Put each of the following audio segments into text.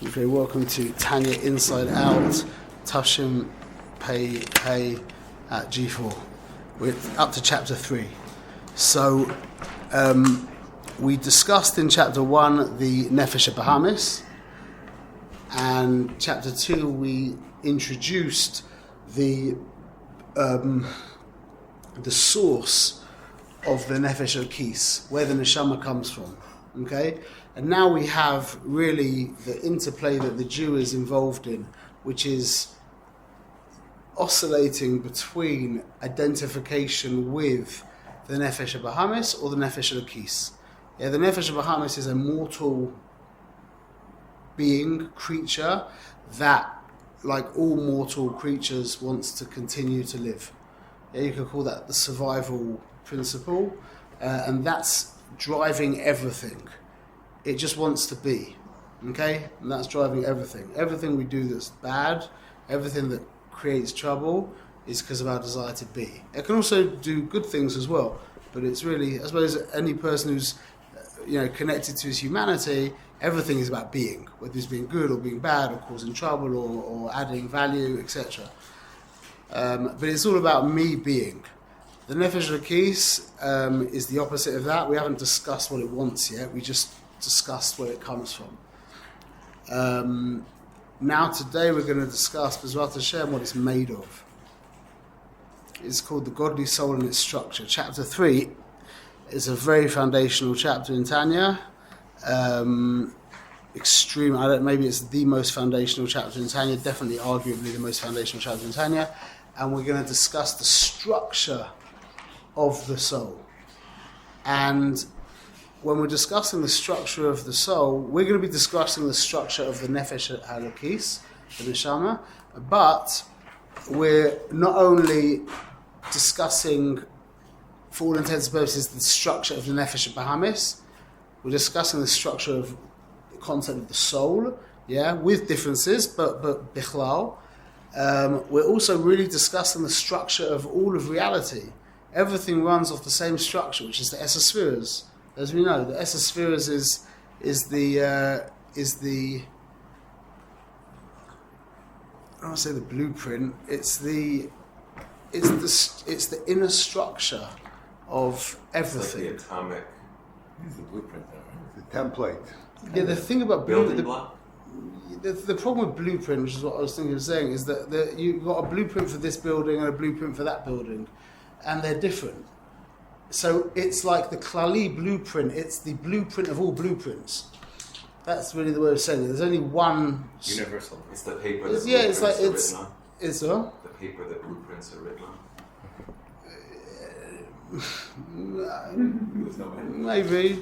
Okay, welcome to Tanya Inside Out, Tashim Pei at G4. We're up to chapter 3. So, we discussed in chapter 1 the Nefesh Bahamis, and chapter 2 we introduced the source of the Nefesh Okis, where the Neshama comes from. Okay? And now we have really the interplay that the Jew is involved in, which is oscillating between identification with the Nefesh Bahamis or the Nefesh Okis. Yeah, the Nefesh Bahamis is a mortal being, creature, that, like all mortal creatures, wants to continue to live. Yeah, you could call that the survival principle, and that's driving everything. It just wants to be, okay? And that's driving everything. Everything we do that's bad, everything that creates trouble, is because of our desire to be. It can also do good things as well, but it's really, I suppose, any person who's connected to his humanity, everything is about being, whether it's being good or being bad or causing trouble or adding value, etc. But it's all about me being. The Nefesh Lakis is the opposite of that. We haven't discussed what it wants yet. We just discussed where it comes from. Now today we're going to discuss B'ezrat Hashem what it's made of. It's called the godly soul and its structure. Chapter 3 is a very foundational chapter in Tanya. Maybe it's the most foundational chapter in Tanya, definitely arguably the most foundational chapter in Tanya. And we're going to discuss the structure of the soul. And when we're discussing the structure of the soul, we're going to be discussing the structure of the Nefesh Halakis, the Neshama, but we're not only discussing, for all intents and purposes, the structure of the Nefesh Bahamis, we're discussing the structure of the concept of the soul, with differences, but bichlal. We're also really discussing the structure of all of reality. Everything runs off the same structure, which is the Esespheres. As we know, the Esespheres is the I don't want to say the blueprint. It's the inner structure of everything. It's like the atomic. It's the blueprint, though, right? The template. Yeah, the thing about building block. The problem with blueprint, which is what I was thinking of saying, is that you've got a blueprint for this building and a blueprint for that building, and they're different. So it's like the Klali blueprint. It's the blueprint of all blueprints. That's really the way of saying it. There's only one universal. It's the paper that it's like blueprints are written on. It's what? The paper that blueprints are written on. Maybe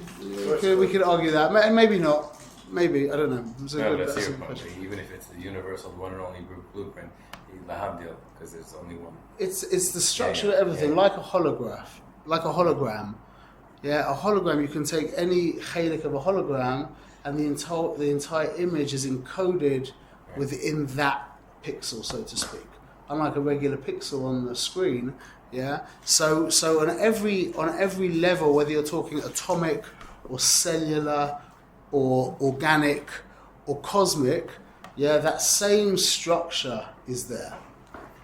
we could argue that. Maybe not. Maybe, I don't know. That's your point. Even if it's the universal one and only blueprint, lahabdil, because there's only one. It's the structure of everything, like a holograph. Like a hologram. Yeah, a hologram, you can take any chalik of a hologram and the entire image is encoded within that pixel, so to speak. Unlike a regular pixel on the screen, So on every level, whether you're talking atomic or cellular or organic or cosmic, that same structure is there.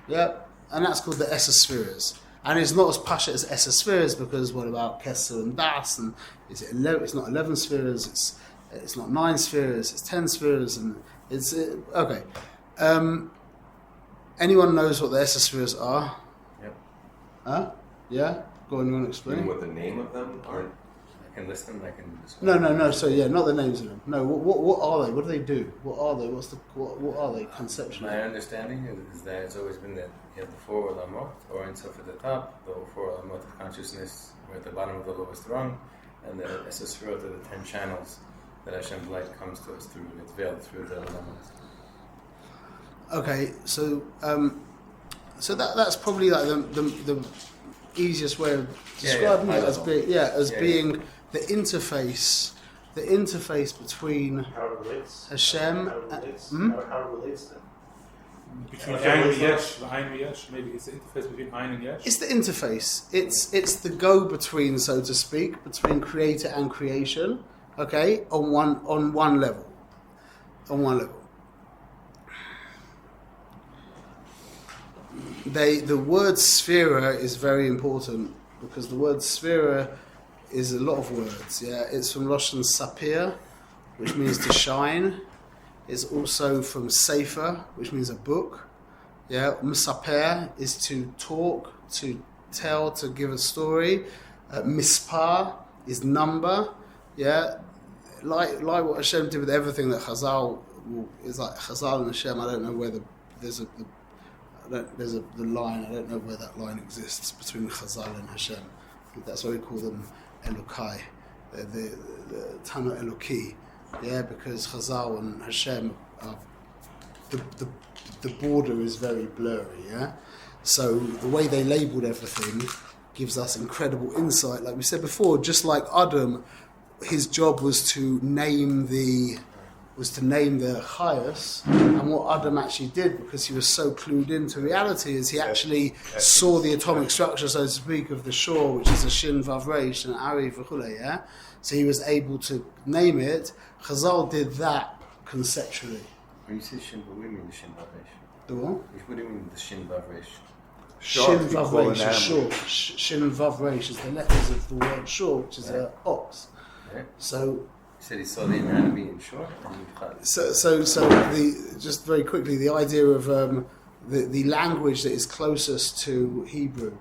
And that's called the Esespheres. And it's not as pasha as Esespheres, because what about Kesser and Das? And is it 11? It's not 11 spheres. It's not 9 spheres. It's 10 spheres, and it's okay. Anyone knows what the Esespheres are? Yep. Huh? Yeah. Go on. You want to explain? You mean what the name of them are? I can list them. I can describe No. So not the names of them. No. What are they? What do they do? What are they? What are they conceptually? My understanding is that it's always been that you have the 4 Olamot, or Ein-Sof at the top, the 4 Olamot of consciousness, we're at the bottom of the lowest rung, and the Esespherot are the 10 channels that Hashem's light comes to us through. It's veiled through the Olamot. Okay, so that's probably like the easiest way of describing it as being the interface between how it relates. Hashem. How it relates then. Between Ein and Yesh, maybe it's the interface between Ein and Yesh. It's the interface. It's the go-between, so to speak, between creator and creation. Okay, on one level. on one level. The word sphera is very important because the word sphera is a lot of words. Yeah, it's from Lashon sapir, which means to shine. It's also from sefer, which means a book. Yeah, misaper is to talk, to tell, to give a story. Mispar is number. Yeah, like what Hashem did with everything that Chazal is like. Chazal and Hashem. I don't know where there's the line. I don't know where that line exists between Chazal and Hashem. That's why we call them Elokai, the Tana Eloki. Yeah, because Chazal and Hashem are the border is very blurry. Yeah, so the way they labelled everything gives us incredible insight. Like we said before, just like Adam, his job was to name the Chayas, and what Adam actually did, because he was so clued into reality, is he actually saw the atomic structure, so to speak, of the shore, which is a Shin Vav Reish and Ari v'chulei, yeah? So he was able to name it. Chazal did that conceptually. When you say Shin, what do you mean the Shin Vav Reish? The what? What do you mean the Shin Vav Reish? Shin Vav Reish is short. Shin Vav Reish is the letters of the word shore, which is an ox. Yeah. So You said he saw the anatomy in short? So just very quickly, the idea of the language that is closest to Hebrew,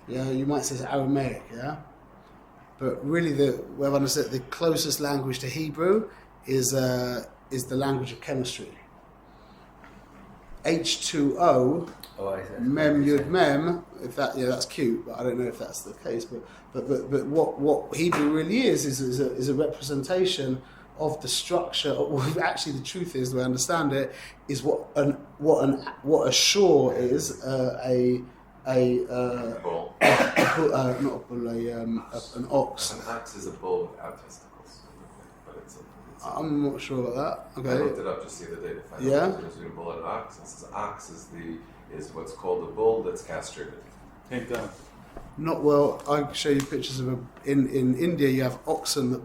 yeah, you might say it's Aramaic, yeah, but really the closest language to Hebrew is the language of chemistry. H2O, mem yud mem. If that's cute, but I don't know if that's the case. But what Hebrew really is a representation of the structure. Actually, the truth is, the way I understand it, is what a shore is Bull. not a bull, an ox. An ox is a bull without testicles. But I'm not sure about that. I Okay. looked it up just the other day to find Yeah? out between a bull and an ox. It says ox is what's called a bull that's castrated. Thank God. Not well. I can show you pictures of in India. You have oxen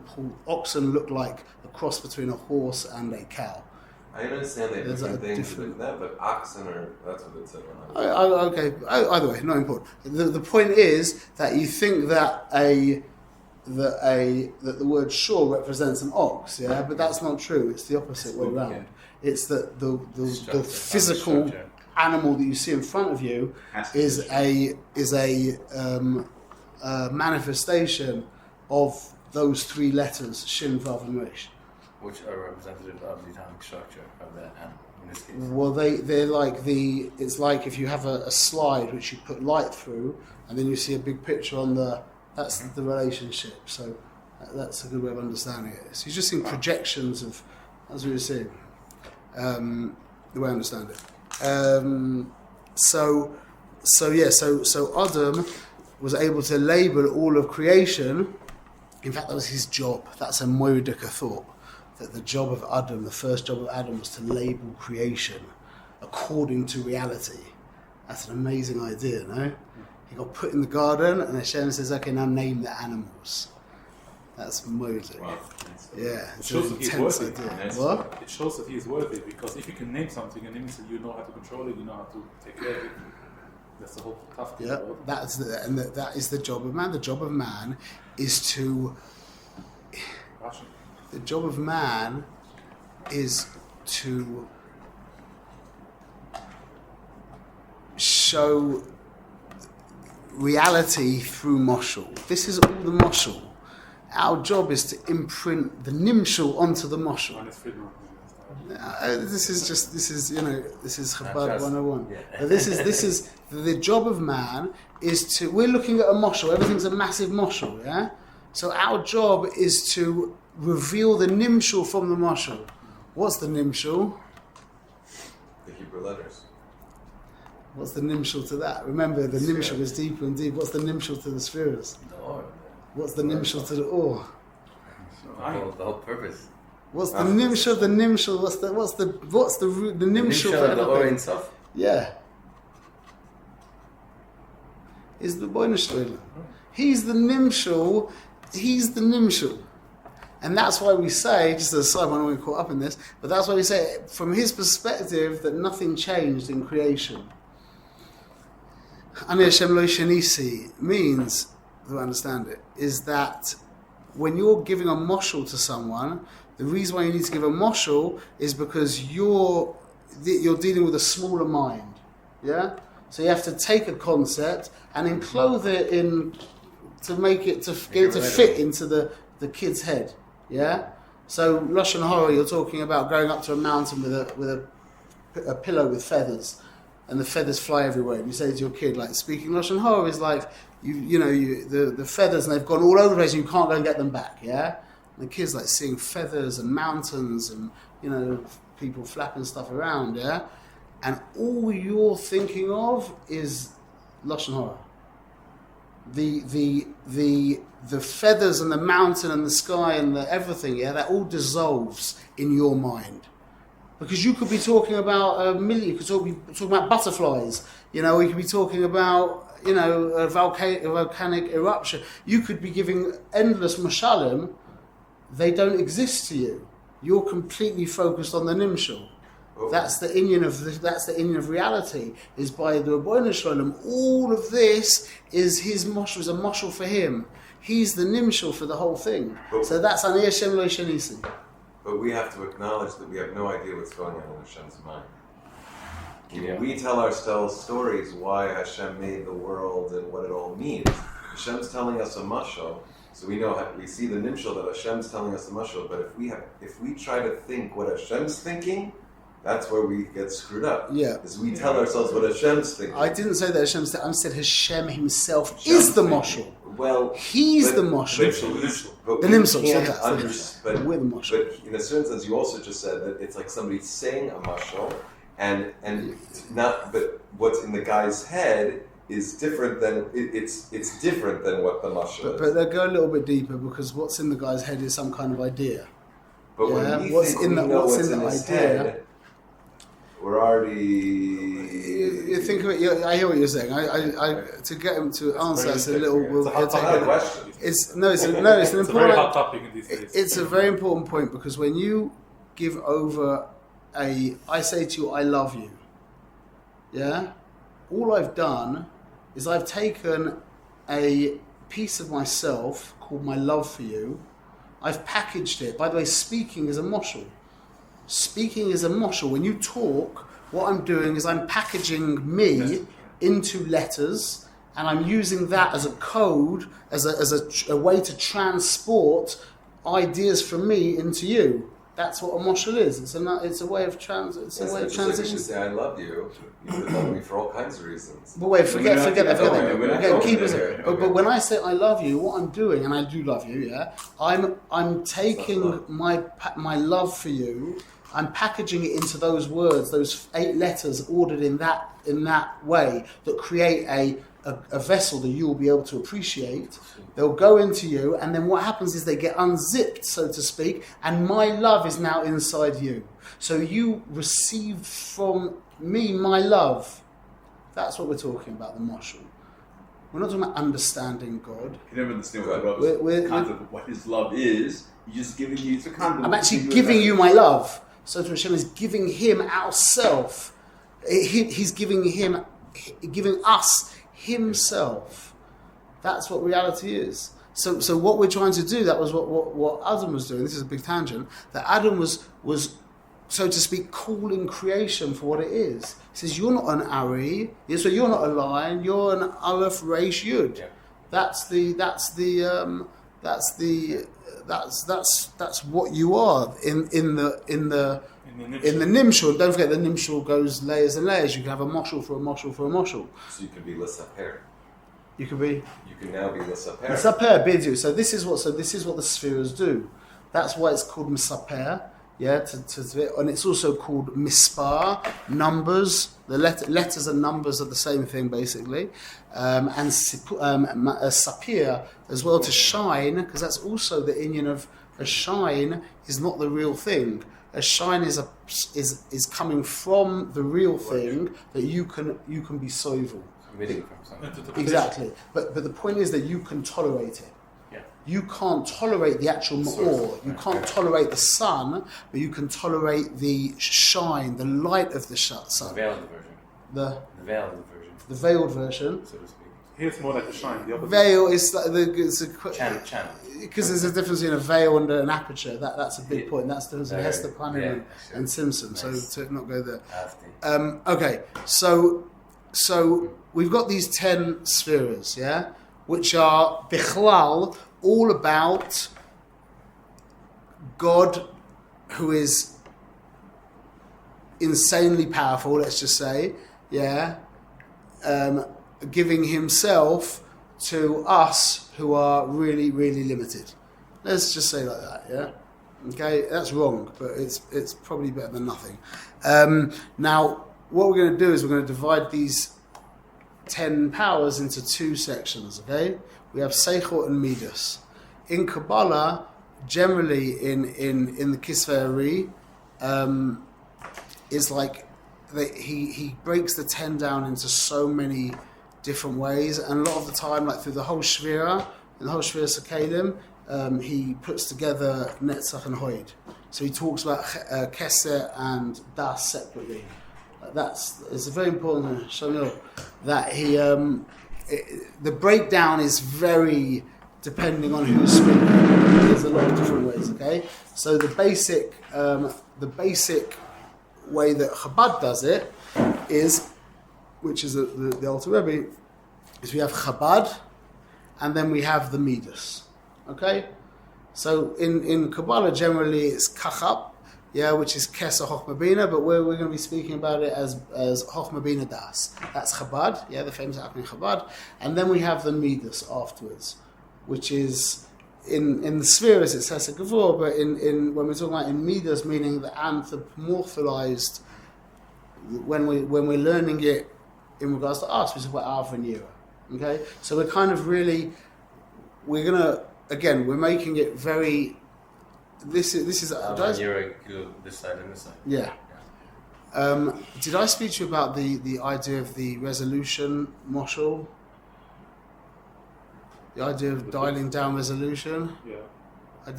oxen look like a cross between a horse and a cow. I understand they have There's different a things different- like that, but oxen are, that's what it said when I was. Okay. Either way, not important. The point is that you think that the word shore represents an ox, yeah, but that's not true. It's the opposite way around. It's that the Structure, physical structure. animal that you see in front of you is a manifestation of those three letters, Shin, Vav, and Resh. Which are representative of the atomic structure of that animal, in this case. Well, they're like it's like if you have a slide which you put light through, and then you see a big picture on that's the relationship. So that's a good way of understanding it. So you're just seeing projections of, as we were saying, the way I understand it. So Adam was able to label all of creation. In fact, that was his job. That's a moedika thought. That the job of Adam, the first job of Adam, was to label creation according to reality. That's an amazing idea, no? He got put in the garden, and Hashem says, "Okay, now name the animals." That's moedika. Wow. Yeah, it's Shows an that he's intense worthy. idea. What? It shows that he is worthy, because if you can name something, it means that you know how to control it, you know how to take care of it. That's the whole tough thing. Yeah, about it. that is the job of man. The job of man is to. Passion. The job of man is to show reality through moshul. This is all the moshul. Our job is to imprint the nimshul onto the moshul. Honest freedom. This is Chabad Just- 101. yeah. But this is the job of man is to. We're looking at a moshul. Everything's a massive moshul, yeah. So our job is to reveal the nimshul from the moshul. What's the nimshul? The Hebrew letters. What's the nimshul to that? Remember, the nimshul is deeper and deep. What's the nimshul to the spheres? The or. What's the nimshul to the or? The whole purpose. What's the nimshul? The nimshul. What's the root? The nimshul for of the or everything? itself. Yeah. Is the Boineshtoiler. He's the nimshul. He's the nimshul. And that's why we say, just as a side, I don't want to get caught up in this, but that's why we say, from his perspective, that nothing changed in creation. Ani Hashem lo shenisi means, to understand it, is that when you're giving a moshel to someone, the reason why you need to give a moshel is because you're dealing with a smaller mind. Yeah? So you have to take a concept and enclose it in to make it to get it to fit into the kid's head. Yeah. So Lashon Hara, you're talking about going up to a mountain with a pillow with feathers, and the feathers fly everywhere. And you say to your kid, like, speaking Lashon Hara is like the feathers, and they've gone all over the place, and you can't go and get them back. Yeah. And the kid's like seeing feathers and mountains and people flapping stuff around. Yeah. And all you're thinking of is Lashon Hara. The feathers and the mountain and the sky and the everything, that all dissolves in your mind. Because you could be talking about you could be talking about butterflies, we could be talking about, a volcanic eruption. You could be giving endless mashalim. They don't exist to you. You're completely focused on the nimshal. That's the inyan of reality. Is by the Rabbeinu Shalom. All of this is his moshel, is a moshel for him. He's the nimshal for the whole thing. So that's Ani Hashem lo shenisi. But we have to acknowledge that we have no idea what's going on in Hashem's mind. Yeah. We tell ourselves stories why Hashem made the world and what it all means. Hashem's telling us a mashal, so we see the nimshal that Hashem's telling us a mashal. But if we try to think what Hashem's thinking, that's where we get screwed up. Yeah. Is we tell ourselves what Hashem's thinking. I didn't say that Hashem's thinking. I said Hashem himself is the moshel. Well, he's the moshel. But the we nimshal. can't We're the moshel. But in a certain sense, you also just said that it's like somebody saying a mashal, and not. But what's in the guy's head is different than it's different than what the mashal is. But they go a little bit deeper, because what's in the guy's head is some kind of idea. But when we what's think in we the, know what's what's in in the his idea? head, we're already. You think of it. I hear what you're saying. I to get him to answer us a little. It's a hard question. It's an It's a important. very hot topic in these days. It's a very important point, because when you give over I say to you, I love you. Yeah? All I've done is I've taken a piece of myself called my love for you. I've packaged it. By the way, speaking is a moshel. Speaking is a moshel. When you talk, what I'm doing is I'm packaging me into letters, and I'm using that as a code, as a way to transport ideas from me into you. That's what a moshel is. It's a way of transition. Like you should say, I love you. You could love me for all kinds of reasons. But wait, forget that. Okay, keep it. Okay. But when I say I love you, what I'm doing, and I do love you, I'm taking my love for you, I'm packaging it into those words, those 8 letters ordered in that way, that create a vessel that you will be able to appreciate. They'll go into you, and then what happens is they get unzipped, so to speak, and my love is now inside you. So you receive from me my love. That's what we're talking about, the moshel. We're not talking about understanding God. You never understand what the concept of what his love is. You're just giving you the concept. I'm actually giving you my love. So Hashem is giving him ourself. He's giving us himself. That's what reality is. So what we're trying to do, that was what Adam was doing. This is a big tangent. That Adam was, so to speak, calling creation for what it is. He says, you're not an Ari, so you're not a lion, you're an Aleph Reish Yud. Yeah. That's what you are in the nimshul. Don't forget, the nimshul goes layers and layers. You can have a moshul for a moshul for a moshul. So you can be l'saper. You can now be l'saper. L'saper bidu. So this is what the spheres do. That's why it's called misaper. Yeah, and it's also called mispar, numbers. The letters and numbers are the same thing, basically. And sapir as well, to shine, because that's also the inyan of a shine is not the real thing. A shine is coming from the real thing that you can be soivel. Emitting from something. Exactly. But the point is that you can tolerate it. Yeah. you can't tolerate the actual ma'or. You can't tolerate the sun, but you can tolerate the shine, the light of the sun. The veiled version. The veiled version, the veiled version. so to speak. Here it's more like a shine. The opposite. Veil is like it's Channel. because there's a difference between a veil and an aperture. That's a big point. That's the difference between Hester Panim and Simpson. Nice. So to not go there. After. Okay, so we've got these 10 spheres, yeah, which are bichlal, all about God, who is insanely powerful. Let's just say, yeah, giving himself to us who are really, really limited. Let's just say like that, yeah. Okay, that's wrong, but it's probably better than nothing. Now, what we're going to do is we're going to divide these 10 powers into 2 sections, okay? We have Seichel and Midas. In Kabbalah, generally in the Kisvei Ari, it's like he breaks the 10 down into so many different ways, and a lot of the time, like through the whole Shvira, in the whole Shvira Sakalim, he puts together Netzach and Hoid. So he talks about Keser and Das separately. It's a very important Shamil that he the breakdown is very depending on who's speaking. There's a lot of different ways. Okay, so the basic way that Chabad does it is, which is the Alter Rebbe, is we have Chabad and then we have the Midas. Okay, so in Kabbalah generally it's Kachab. Yeah, which is Keser Chochma Bina, but we're going to be speaking about it as Chochma Bina Das. That's Chabad, yeah, the famous acronym Chabad. And then we have the Midas afterwards, which is, in the spheres it says a Gavur, but in when we're talking about in Midas, meaning the anthropomorphized, when we're learning it in regards to us, we talk about Alpha and Yira. Okay? So we're kind of really, we're making it very... This is. This side and this side. Yeah. Did I speak to you about the idea of the resolution moshel? The idea of dialing down resolution. Yeah.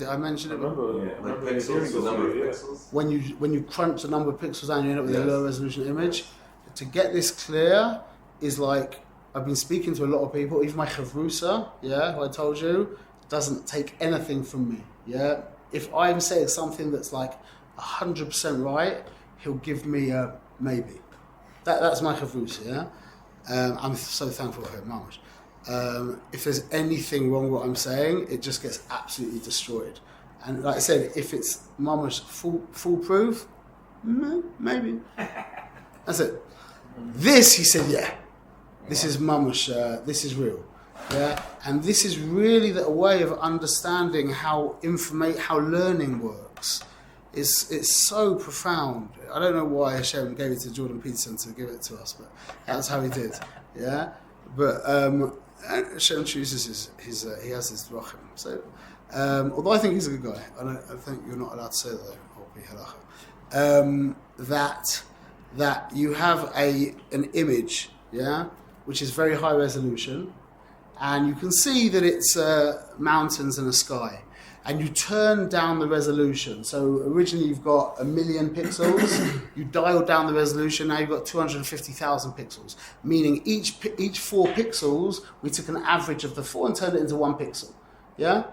I mentioned it. Like pixels, the number of pixels. When you crunch the number of pixels down, you end up with a Yes. low resolution image. To get this clear is like, I've been speaking to a lot of people. Even my chavrusa, yeah, who I told you, doesn't take anything from me. Yeah. If I'm saying something that's like 100% right, he'll give me a maybe. That's my chavrusa, yeah? I'm so thankful for him, mamash. If there's anything wrong with what I'm saying, it just gets absolutely destroyed. And like I said, if it's mamash foolproof, maybe. That's it. This, he said, yeah. This is mamash, this is real. Yeah, and this is really a way of understanding how learning works. It's so profound. I don't know why Hashem gave it to Jordan Peterson to give it to us, but that's how he did. Yeah, but Hashem chooses he has his drachim. So, although I think he's a good guy, I think you're not allowed to say that though, or be halacha. That you have an image, yeah, which is very high resolution. And you can see that it's mountains and a sky. And you turn down the resolution. So originally you've got 1 million pixels. You dial down the resolution. Now you've got 250,000 pixels. Meaning each 4 pixels, we took an average of the 4 and turned it into 1 pixel. Yeah?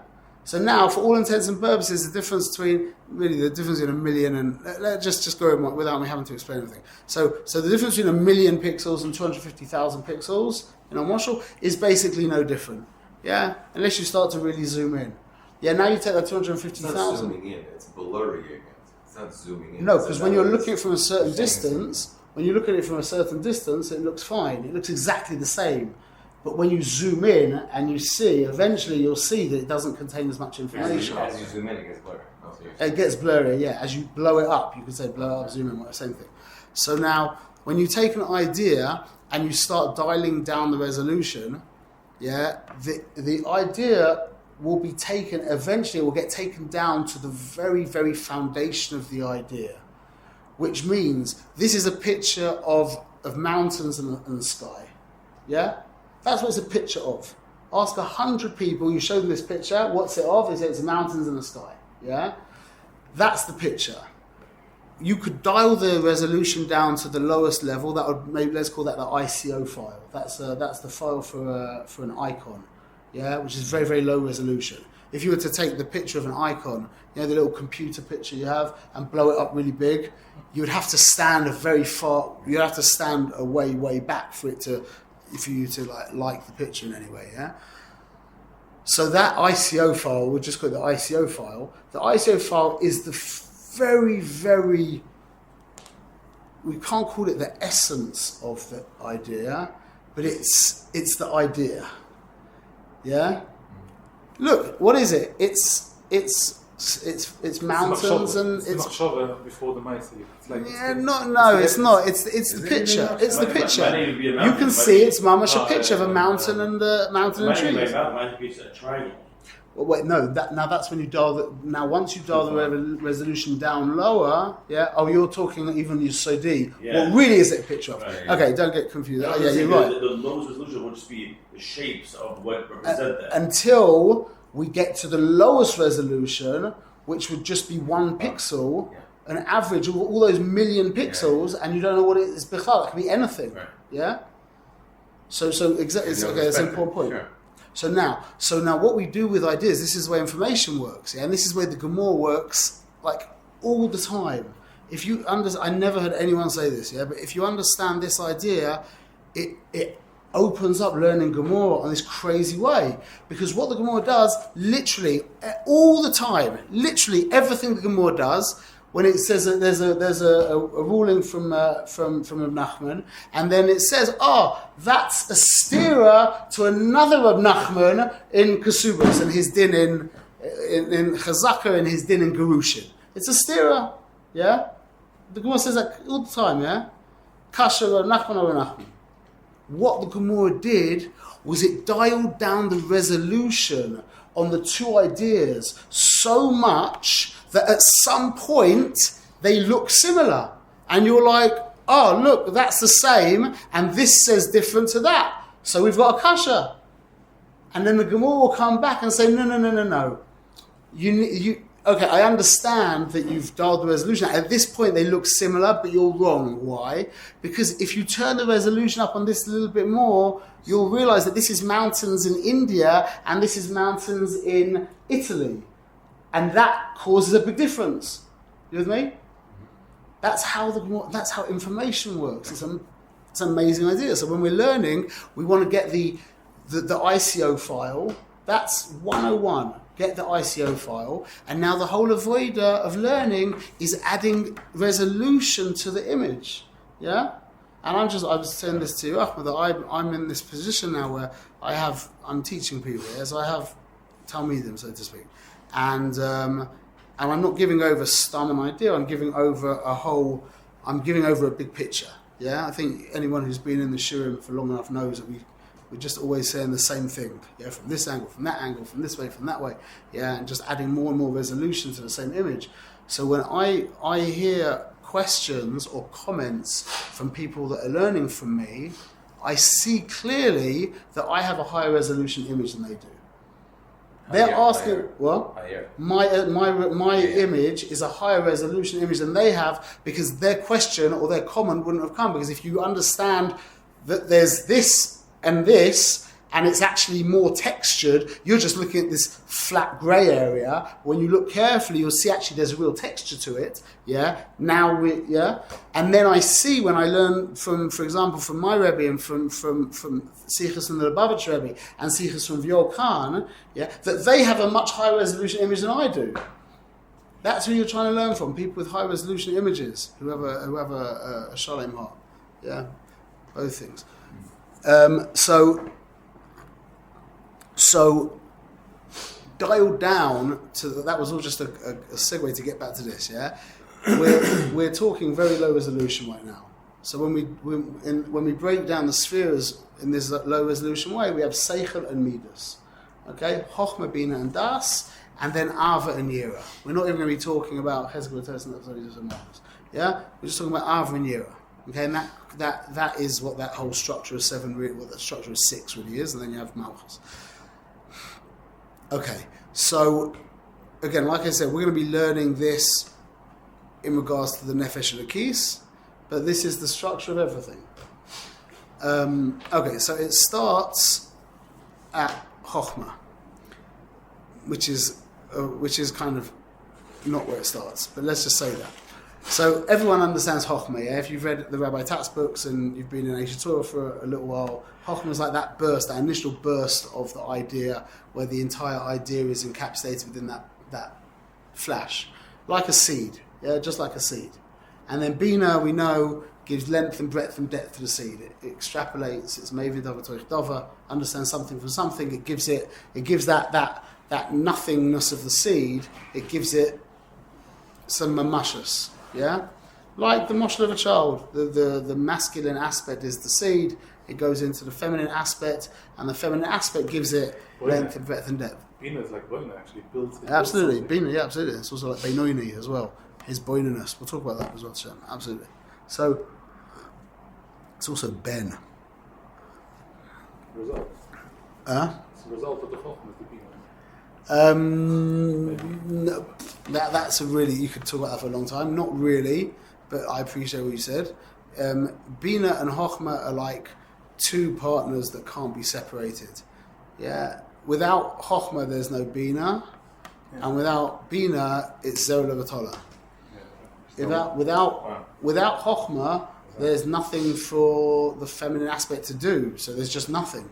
So now, for all intents and purposes, the difference between 1 million and... Let's just go without me having to explain everything. So the difference between 1 million pixels and 250,000 pixels in our Moshel is basically no different. Yeah? Unless you start to really zoom in. Yeah, now you take that 250,000... It's not zooming in, it's blurring it. It's not zooming in. No, because when you're looking at it from a certain distance, it looks fine. It looks exactly the same. But when you zoom in and you see, eventually you'll see that it doesn't contain as much information. As you zoom in, it gets blurry. It gets blurry, yeah. As you blow it up, you could say blow up, zoom in, same thing. So now, when you take an idea and you start dialing down the resolution, yeah, the idea will be taken, eventually it will get taken down to the very, very foundation of the idea. Which means, this is a picture of mountains and the sky. Yeah? That's what it's a picture of. Ask 100 people, you show them this picture, what's it of? They say it's mountains and the sky. Yeah? That's the picture. You could dial the resolution down to the lowest level. That would maybe, let's call that the ICO file. That's the file for an icon, yeah, which is very, very low resolution. If you were to take the picture of an icon, you know, the little computer picture you have, and blow it up really big, you would have to stand you'd have to stand a way back for you to like the picture in any way, yeah. So that ICO file, we'll just call it the ICO file. The ICO file is the very, very, we can't call it the essence of the idea, but it's the idea. Yeah? Look, what is it? It's mountains and it's not before the mice. It's like it's not. It's the picture. It's the picture. You can see it's mamash a picture of a mountain and trees. Might be a triangle. Well, wait, no. That's when you dial once you dial the resolution down lower, yeah. Oh, you're talking even your SOD. Yeah. What really is it a picture of? Right, Okay, don't get confused. No, Yeah, you're right. The lowest resolution would just be the shapes of what represent that. Until we get to the lowest resolution, which would just be 1 pixel, an average of all those million pixels, and you don't know what it is. It could be anything. Right. Yeah. So exactly. It's an important point. Sure. So now, what we do with ideas, this is where information works, yeah, and this is where the Gemara works, like all the time. If you I never heard anyone say this, yeah, but if you understand this idea, it opens up learning Gemara in this crazy way, because what the Gemara does, literally all the time, literally everything the Gemara does. When it says that there's a ruling from Ibn Nachman, and then it says, that's a stira to another Ibn Nachman in Kesubos and his din in Chazaka and his din in Gerushin. It's a stira, yeah. The Gemara says that all the time, yeah. Kasha Ibn Nachman or Ibn Nachman. What the Gemara did was it dialed down the resolution on the two ideas so much that at some point they look similar. And you're like, oh, look, that's the same, and this says different to that. So we've got a kasha. And then the Gemara will come back and say, no. Okay, I understand that you've dialed the resolution. At this point, they look similar, but you're wrong. Why? Because if you turn the resolution up on this a little bit more, you'll realize that this is mountains in India and this is mountains in Italy. And that causes a big difference. You with me? That's how information works. It's an amazing idea. So when we're learning, we want to get the ICO file. That's 101. Get the ICO file, and now the whole avoider of learning is adding resolution to the image. Yeah? And I was saying this to you, Ahmed, that I'm in this position now where I'm teaching people here, so I have Talmidim, so to speak. And I'm not giving over an idea, I'm giving over a big picture. Yeah? I think anyone who's been in the shiurim for long enough knows that we're just always saying the same thing, yeah, from this angle, from that angle, from this way, from that way, yeah, and just adding more and more resolution to the same image. So when I hear questions or comments from people that are learning from me, I see clearly that I have a higher resolution image than they do. They're asking, what? My image is a higher resolution image than they have, because their question or their comment wouldn't have come. Because if you understand that there's this and this, and it's actually more textured, you're just looking at this flat grey area. When you look carefully, you'll see actually there's a real texture to it. Yeah. And then I see when I learn from, for example, from my Rebbe and from Sichas from the Lubavitch Rebbe and Sichas from V'Yor Khan, yeah, that they have a much higher resolution image than I do. That's who you're trying to learn from. People with high resolution images who have a shalom heart. Yeah, both things. So dialed down to that was all just a segue to get back to this. Yeah, we're talking very low resolution right now. So when we break down the spheres in this low resolution way, we have seichel and midas. Okay, chochma, bina, and das, and then ava and yira. We're not even going to be talking about chesed, gvura, and yeah, we're just talking about ava and yira. Okay, and that is what that whole structure of 7, what that structure of 6 really is, and then you have malchus. Okay, so again, like I said, we're going to be learning this in regards to the Nefesh Elokis, but this is the structure of everything. Okay, so it starts at Chokhmah, which is kind of not where it starts, but let's just say that. So everyone understands Chokhmah, yeah? If you've read the Rabbi Tatz books and you've been in Asia Torah for a little while, Chokhmah is like that burst, that initial burst of the idea where the entire idea is encapsulated within that flash. Like a seed, yeah, just like a seed. And then Bina, we know, gives length and breadth and depth to the seed. It extrapolates, it's Mevid Dava, understands something from something, it gives that nothingness of the seed, it gives it some mamashus. Yeah, like the moshel of a child, the masculine aspect is the seed. It goes into the feminine aspect, and the feminine aspect gives it length and breadth and depth. Bina is like Boina, actually builds. Absolutely, Bina, yeah, absolutely. It's also like Beinoini as well. His boinaness. We'll talk about that as well, Shem. Absolutely. So it's also Ben. Result. It's the result of the Chokhmah, the Bina. No, that's a really, you could talk about that for a long time. Not really, but I appreciate what you said. Bina and Chokhmah are like two partners that can't be separated. Yeah, without Chokhmah there's no Bina, and without Bina it's Zero Levatola. Without Chokhmah there's nothing for the feminine aspect to do, so there's just nothing.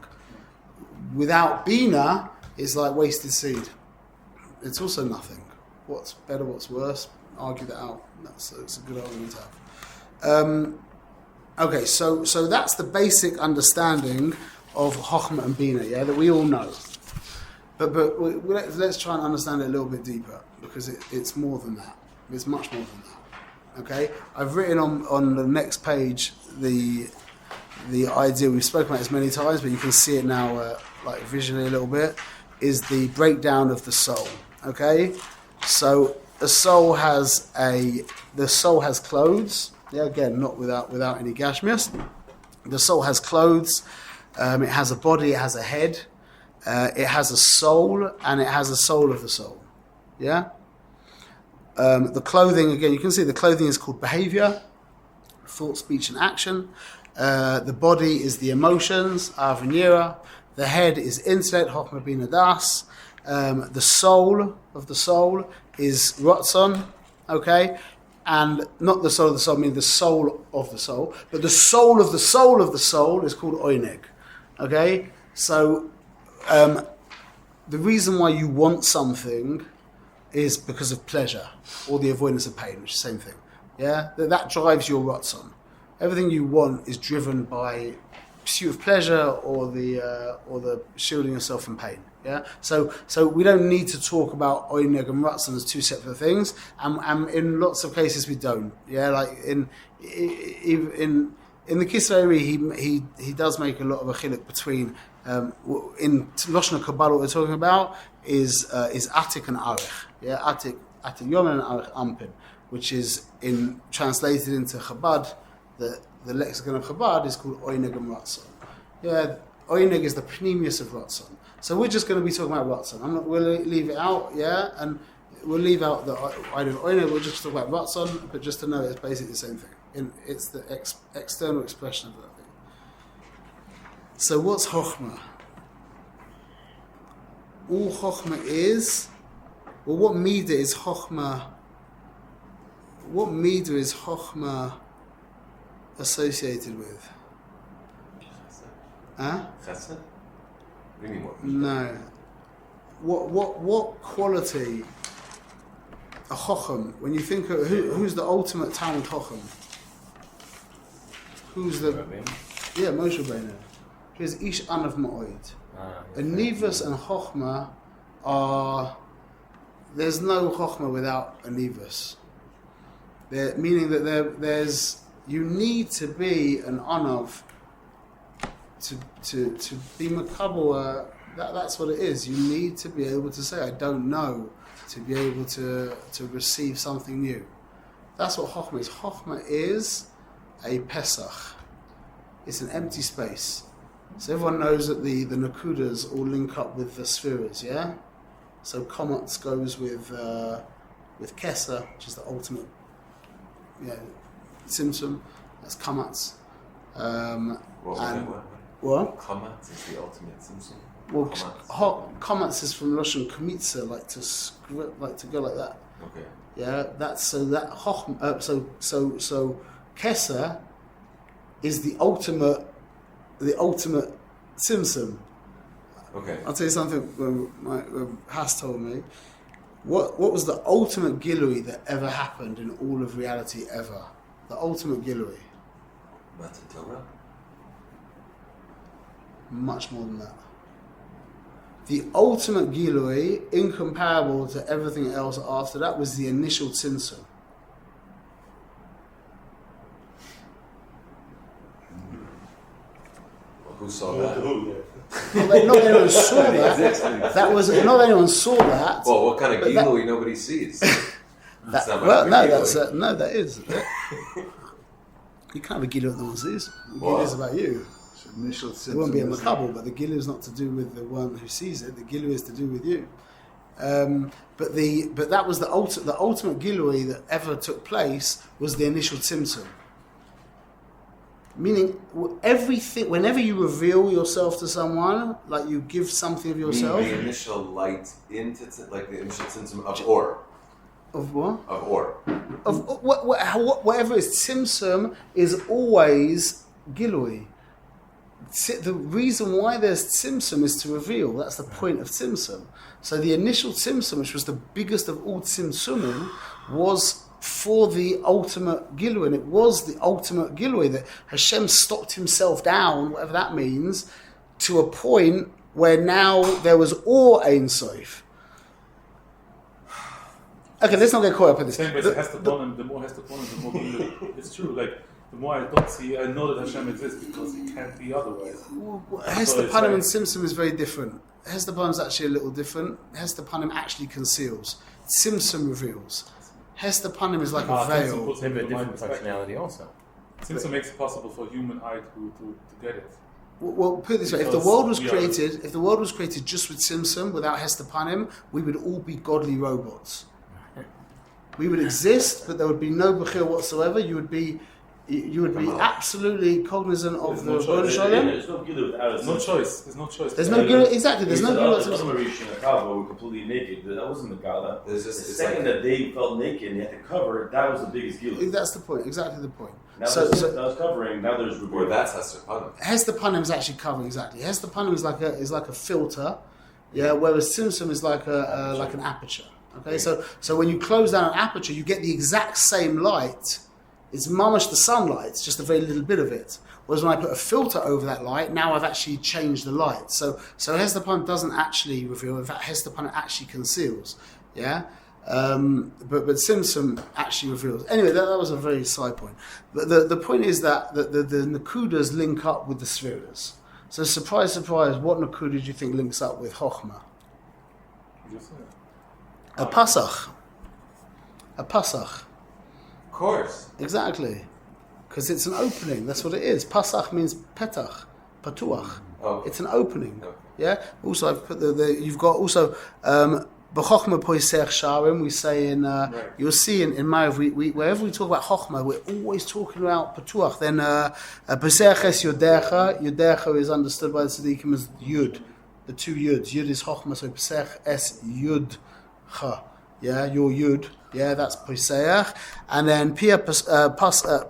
Without Bina, it's like wasted seed. It's also nothing. What's better, what's worse? Argue that out. It's a good argument to have. Okay, so that's the basic understanding of Chokhmah and Bina, yeah, that we all know. But let's try and understand it a little bit deeper, because it's more than that. It's much more than that. Okay, I've written on the next page the idea we've spoken about this many times, but you can see it now, like visually a little bit. Is the breakdown of the soul. Okay, so the soul has clothes. Yeah, again, not without any gashmias. The soul has clothes. It has a body. It has a head. It has a soul, and it has a soul of the soul. Yeah. The clothing, again, you can see the clothing is called behavior, thought, speech, and action. The body is the emotions, avinira. The head is intellect, Chokhmah Bina Das. The soul of the soul is Ratzon, okay? And not the soul of the soul, meaning the soul of the soul, but the soul of the soul of the soul is called Oineg, okay? So the reason why you want something is because of pleasure or the avoidance of pain, which is the same thing, yeah? That drives your Ratzon. Everything you want is driven by pursuit of pleasure or the shielding yourself from pain. Yeah. So we don't need to talk about Oineg and Ratzon as two separate things, and in lots of cases we don't. Yeah. Like in the Kisleiri, he does make a lot of a chiluk between in Lashon Kabbalah what we're talking about is Atik and Arich. Yeah. Atik Yomen and Arich Ampin, which is translated into Chabad. The lexicon of Chabad is called Oineg and Ratzon. Yeah, Oineg is the pneumius of Ratzon. So we're just going to be talking about Ratzon. We'll leave it out, yeah, and we'll leave out the idea of Oineg. We'll just talk about Ratzon, but just to know it's basically the same thing. It's the external expression of that thing. So what's Chokhmah? All Chokhmah is, well, what midah is Chokhmah? What midah is Chokhmah associated with? Huh? Chesed? Bring me more. No. What quality? A Chochem. When you think of who's the ultimate Talmud Chochem? Who's the? Yeah, Moshe Rabbeinu. Here's Ish Anav Ma'oid. A Nivus and Chokhmah are. There's no Chokhmah without a Nivus. Meaning that there's. You need to be an Anav to be Makabal. That's what it is. You need to be able to say, I don't know, to be able to receive something new. That's what Chokhmah is. Chokhmah is a Pesach. It's an empty space. So everyone knows that the Nakudas all link up with the spheres, yeah? So Komats goes with Kesa, which is the ultimate, Tzimtzum. That's Komats. What? Kamatz is the ultimate Tzimtzum. Well, Kamatz. Komats is from Russian Komitza, like to go like that. Okay. Yeah, that's so that so Kesa is the ultimate Tzimtzum. Okay. I'll tell you something. When Has told me, what was the ultimate Gilui that ever happened in all of reality ever? The ultimate Gilui. Matan Torah? Much more than that. The ultimate Gilui, incomparable to everything else after that, was the initial Tzimtzum. Well, who saw that? Not anyone saw that. That was not anyone saw that. Well, what kind of Gilui nobody sees? That's not Well, my no, Gilui. that is. You can't have a Gilui that no one sees. The What? Gilui is about you. Initial It won't be a symptoms. makabel, but the Gilui is not to do with the one who sees it. The Gilui is to do with you. But that was the ultimate Gilui that ever took place was the initial Tzimtzum. Meaning, everything. Whenever you reveal yourself to someone, like you give something of yourself. Meaning the initial light into like the initial Tzimtzum of Or. Of what? Of Or. Of whatever is Tzimtzum is always Gilui. The reason why there's Tzimtzum is to reveal. That's the point of Tzimtzum. So the initial Tzimtzum, which was the biggest of all Tzimtzumim, was for the ultimate Gilui. And it was the ultimate Gilui that Hashem stopped himself down, whatever that means, to a point where now there was all Ein Sof. Okay, let's not get caught up in this. Same way as Hesteponim, the more Hesteponim, the more Gilui. It's true, like, the more I don't see, I know that Hashem exists because it can't be otherwise. Hester it's Panim like- and Tzimtzum is very different. Hester Panim is actually a little different. Hester Panim actually conceals. Tzimtzum reveals. Hester Panim is like a Tzimtzum veil. puts They have a into my different perspective. functionality also. Tzimtzum makes it possible for human eye to get it. Well, put it this way: if the Because world was we are- created just with Tzimtzum, without Hester Panim, we would all be godly robots. We would exist, but there would be no bechir whatsoever. You would be absolutely cognizant of the There's no Ron choice. Shalom. There's no Gilui without There's it. no choice. There's no choice. There's no Gilui. Exactly. There's no Gilui. There's no Rishon Akava where we're completely naked. That wasn't the Gala. The It's just, it's second like, that they felt naked and they had to cover, that was the biggest Gilui. That's the point. Exactly the point. Now So that was covering, now there's or reveal. that's Hester Panim. Hester Panim is actually covering exactly. Hester Panim is like a filter, yeah. Whereas Tzimtzum is like an aperture. Okay, so when you close down an aperture, you get the exact same light. It's mamash the sunlight. It's just a very little bit of it. Whereas when I put a filter over that light, now I've actually changed the light. So Hester Panim doesn't actually reveal. In fact, Hester Panim actually conceals. Yeah. But Tzimtzum actually reveals. Anyway, that was a very side point. But the point is that the Nakudas link up with the Spheres. So surprise, surprise, what Nakuda do you think links up with Chochmah? Just, A Pasach. A Pasach. Of course. Exactly. Because it's an opening. That's what it is. Pasach means petach, patuach. Oh. It's an opening. Okay. Yeah. Also, I've put you've got also b'chokhmah poisech sharim. We say in you'll see in Ma'av we wherever we talk about chokhmah, we're always talking about patuach. Then poisech es yodecha. Yodecha is understood by the tzaddikim as yud. The two yuds. Yud is chokhmah. So poisech es yudcha. Yeah, your yud. Yeah, that's poisech. And then pia pascha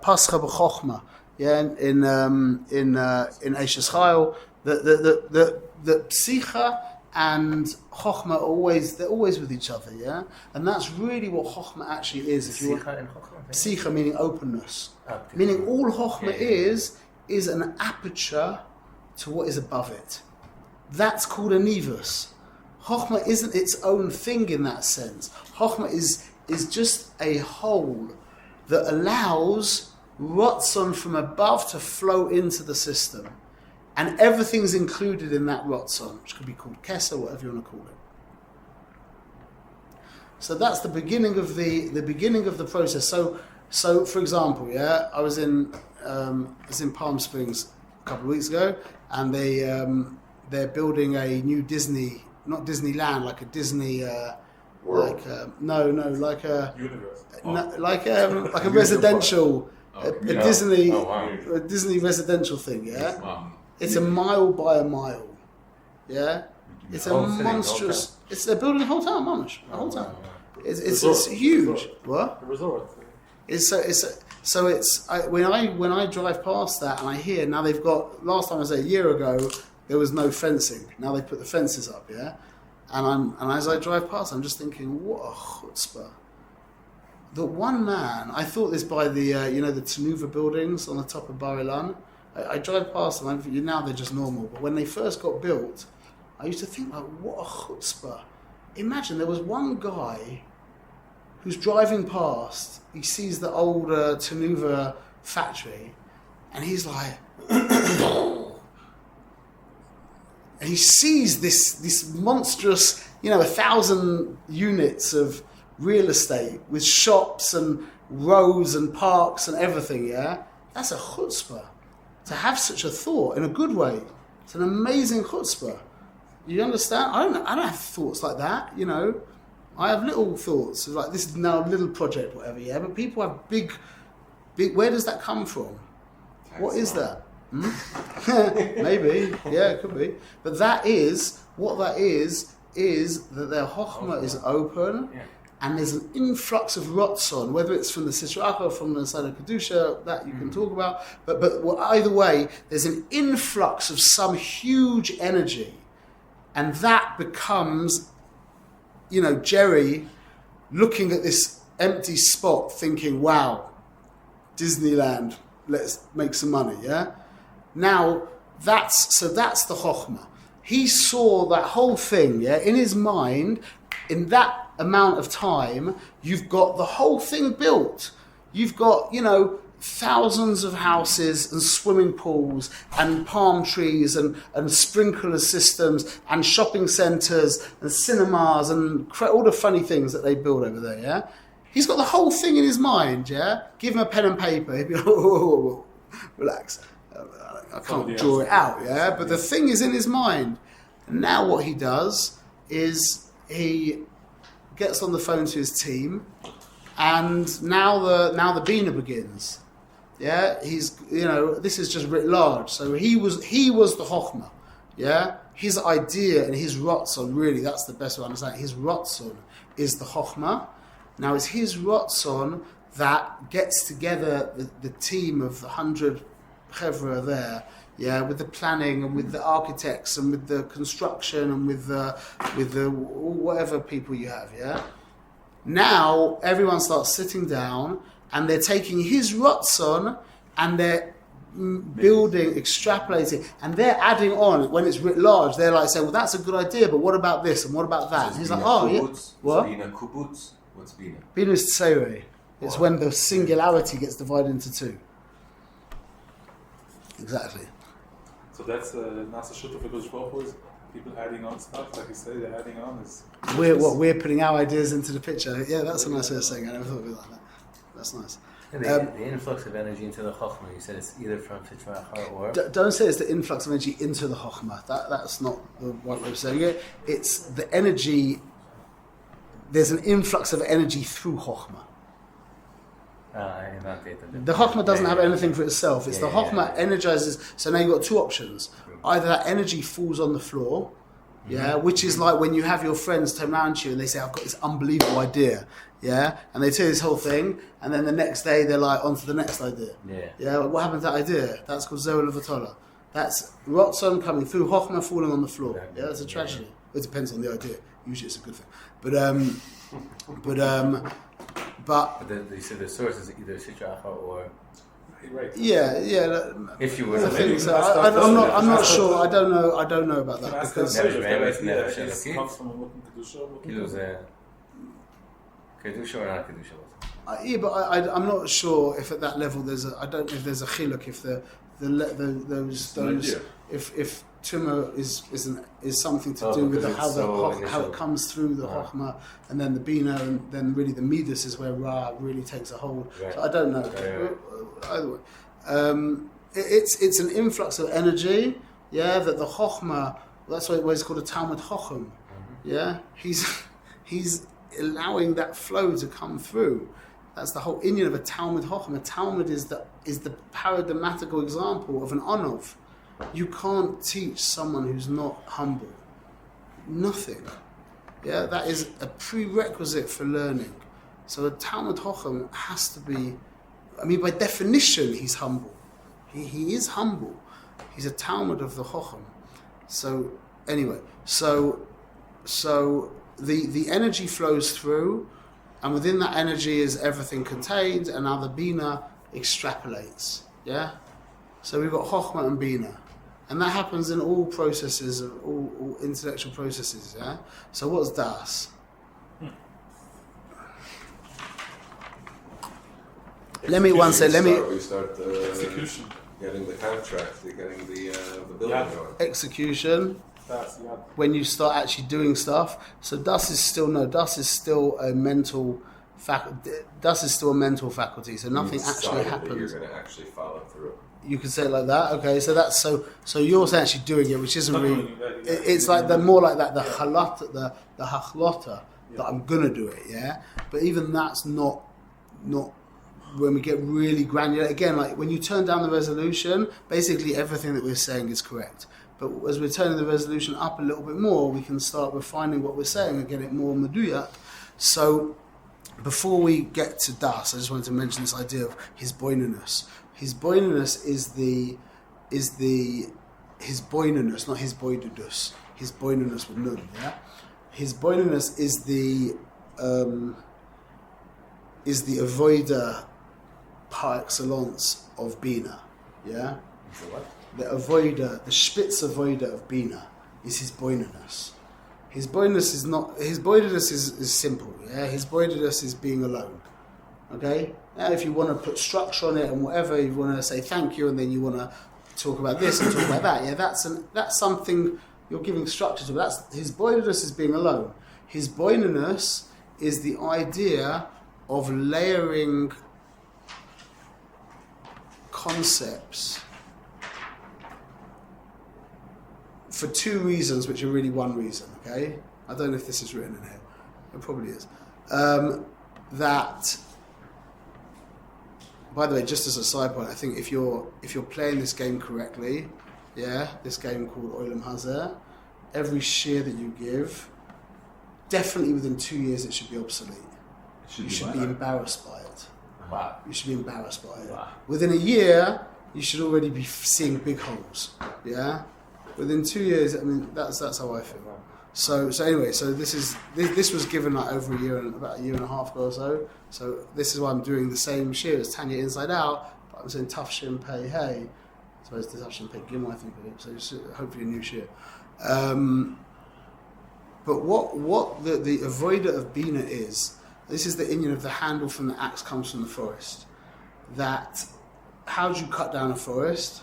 b'chokhmah. Yeah, in Eishes Chayil, the psicha and chokhmah they're always with each other. Yeah, and that's really what chokhmah actually is. If you want, Sicha and Chochmah. psicha meaning openness, Ah, meaning all chokhmah Yeah. is an aperture to what is above it. That's called a nivus. Chokhmah isn't its own thing in that sense. Chokhmah is just a hole that allows Rotzon from above to flow into the system. And everything's included in that Rotzon, which could be called Kesser, whatever you want to call it. So that's the beginning of the process. So for example, yeah, I was in Palm Springs a couple of weeks ago, and they're building a new Disney not Disneyland, like a Disney, World. like a Universe. like a residential, a Disney, Oh, wow. a Disney residential thing. Yeah, Wow. it's a mile by a mile. Yeah, it's a whole city, the whole monstrous. They're building the whole town, mamish, the whole town. It's Resort. huge. Resort. What? A resort. When I drive past that and I hear now they've got, last time I was there a year ago, there was no fencing. Now they put the fences up, yeah. And as I drive past, I'm just thinking, what a chutzpah. The one man, I thought this by the the Tanuva buildings on the top of Bar Ilan. I drive past them. Now they're just normal, but when they first got built, I used to think like, what a chutzpah. Imagine there was one guy who's driving past, he sees the old Tanuva factory, and he's like, and he sees this monstrous, 1,000 units of real estate with shops and roads and parks and everything, yeah? That's a chutzpah. To have such a thought in a good way. It's an amazing chutzpah. You understand? I don't have thoughts like that, I have little thoughts of like, this is now a little project, whatever, yeah? But people have big, where does that come from? What is that? Maybe, yeah, it could be. But what that is that their chokhmah is open, and there's an influx of rotzon, whether it's from the Sitra or from the side of Kedusha, that you can talk about. But either way, there's an influx of some huge energy, and that becomes, Jerry looking at this empty spot thinking, wow, Disneyland, let's make some money, yeah? Now, that's the chokhmah. He saw that whole thing, yeah, in his mind, in that amount of time, you've got the whole thing built. You've got, thousands of houses and swimming pools and palm trees and sprinkler systems and shopping centres and cinemas and all the funny things that they build over there, yeah? He's got the whole thing in his mind, yeah? Give him a pen and paper, he'd be like, whoa, relax. I can't draw it out, yeah? But the thing is in his mind. And now what he does is he gets on the phone to his team, and now the Bina begins. Yeah, he's this is just writ large. So he was the chokhmah. Yeah, his idea and his rotzon, really, that's the best way to understand it. His rotzon is the chokhmah. Now it's his rotzon that gets together the team of 100 chevra there. Yeah, with the planning and with the architects and with the construction and with the whatever people you have. Yeah. Now everyone starts sitting down and they're taking his rotzon and they're building, extrapolating, and they're adding on when it's writ large. They're like saying, "Well, that's a good idea, but what about this and what about that?" And he's like, "Oh, yeah, what? Bina kubutz? What's Bina? Bina is tsere. It's when the singularity gets divided into two. Exactly. So that's Nasa Shutta for Kodesh Baruch Hu is people adding on stuff, like you say, they're adding on is... We're putting our ideas into the picture. Yeah, that's a nice way of saying it. I never thought of it like that. That's nice. And the influx of energy into the chokhmah, you said it's either from Fitrach or... Don't say it's the influx of energy into the chokhmah. That's not the right way of saying it. It's the energy... There's an influx of energy through chokhmah. The chokhmah doesn't have anything for itself. It's the chokhmah energizes. So now you've got two options. Either that energy falls on the floor, which is like when you have your friends turn around to you and they say, "I've got this unbelievable idea," and they tell you this whole thing, and then the next day they're like, on to the next idea. What happened to that idea? That's called Zoel Vatola. That's Rotzon coming through, chokhmah falling on the floor. Yeah, that's a tragedy. It depends on the idea. Usually it's a good thing. But you said the source is either Sitracha or... Right. If you were I think so. I'm not sure. I don't know about that because comes from a Mukim Kedusha. Kedusha or not Kedusha? but I'm not sure if at that level I don't know if there's a chiluk if those if tumor is something to do with how it comes through the chokhmah and then the bina and then really the midas is where Ra really takes a hold. Right. So I don't know. Either way, it's an influx of energy. Yeah, that the chokhmah. That's why it's called a Talmud Chochem. Yeah, he's allowing that flow to come through. That's the whole inyan of a Talmud Chacham. A Talmud is the paradigmatical example of an Anov. You can't teach someone who's not humble. Nothing. Yeah, that is a prerequisite for learning. So a Talmud Chacham has to be, by definition, he's humble. He is humble. He's a Talmud of the Chacham. So anyway, so the energy flows through, and within that energy is everything contained, and now the Bina extrapolates. Yeah? So we've got Chokhmah and Bina. And that happens in all processes, of all intellectual processes. Yeah? So what's Das? We start Execution. getting the contract, getting the building going. Execution. That's When you start actually doing stuff. So Das is still a mental faculty. So nothing actually happens. You're going to actually follow through. You could say it like that. Okay, so that's so you're actually doing it, which isn't really. It's like the more like that the halata, the hachlota that I'm gonna do it. Yeah, but even that's not when we get really granular. Again, like when you turn down the resolution, basically everything that we're saying is correct. But as we're turning the resolution up a little bit more, we can start refining what we're saying and get it more meduyak. So before we get to Das, I just wanted to mention this idea of his boinunus. His boinunus is his boinunus, not his boidudus. His boinunus with nun, yeah? His boinunus is the avoider par excellence of Bina, yeah? The avoider, the spitz avoider of Bina is his boinunus. His boinunus is simple, yeah? His boinunus is being alone, okay? Now, if you want to put structure on it and whatever, you want to say thank you, and then you want to talk about this and talk about that. Yeah, that's something you're giving structure to. That's his boinunus is being alone. His boinunus is the idea of layering concepts for two reasons, which are really one reason. Okay, I don't know if this is written in here. It probably is. That. By the way, just as a side point, I think if you're playing this game correctly, yeah, this game called Olam Hazeh, every shear that you give, definitely within 2 years it should be obsolete. You should be embarrassed by it. Wow. You should be embarrassed by it. Wow. Within a year, you should already be seeing big holes. Yeah, within 2 years, that's how I feel. So anyway, so this was given like over about a year and a half ago or so. So this is why I'm doing the same shear as Tanya Inside Out, but I'm saying Tuf Shin Pei Hey. So it's the Tuf Shin Pei Gimel, I think. So it's hopefully a new shear. But what the avoider of Bina is, this is the inyan of the handle from the axe comes from the forest. That how do you cut down a forest?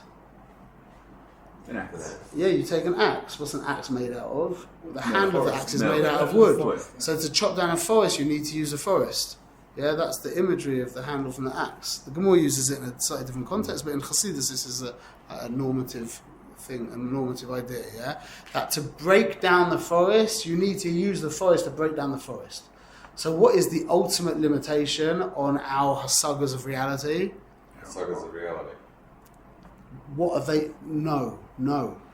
An axe. Yeah, you take an axe. What's an axe made out of? The handle of the axe is made out of wood. So to chop down a forest, you need to use a forest. Yeah, that's the imagery of the handle from the axe. The Gemara uses it in a slightly different context, but in Chassidus this is a normative thing, a normative idea, yeah? That to break down the forest, you need to use the forest to break down the forest. So what is the ultimate limitation on our hasagas of reality? Hasagas of reality. What are they? No.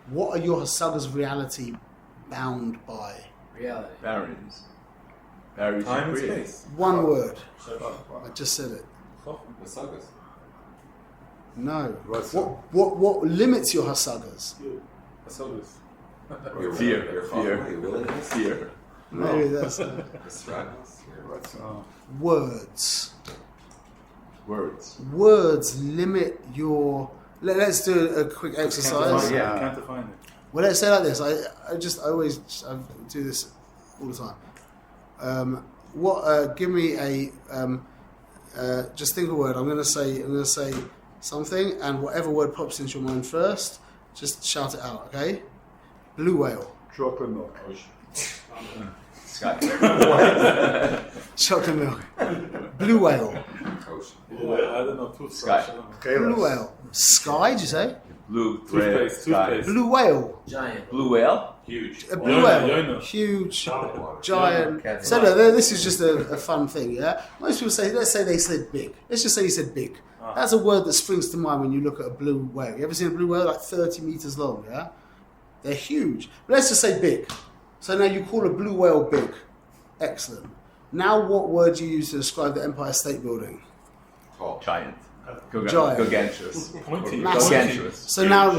What are your hasagas of reality bound by? Reality. Barriers Time and create. space. One word. I just said it. Hasagas. No. What limits your hasagas? Your Fear. Your willingness. Fear. Maybe that's Your strategies. Your words. Words. Words limit your. Let's do a quick exercise. Yeah. Can't define it. Well, let's say it like this. I always do this all the time. Give me a. Just think of a word. I'm going to say something, and whatever word pops into your mind first, just shout it out. Okay? Blue whale. Chocolate milk. Sky. Chocolate milk. Blue whale. ocean? Yeah, I don't know. Toothbrush. Sky. I don't know. Blue whale. Sky, did you say? Blue, red, Toothpaste. sky. Toothpaste. Blue whale. Giant. Blue whale? Huge. A blue Yona, whale. Yona. Huge, Water. giant. Cat. So no, this is just a fun thing, yeah? Most people say, let's say they said big. Let's just say you said big. That's a word that springs to mind when you look at a blue whale. You ever seen a blue whale like 30 meters long, yeah? They're huge. But let's just say big. So now you call a blue whale big. Excellent. Now what word do you use to describe the Empire State Building? Tall. Giant. Giant. Gargantuous. Pointy. Massive. Gargantuous. So now, You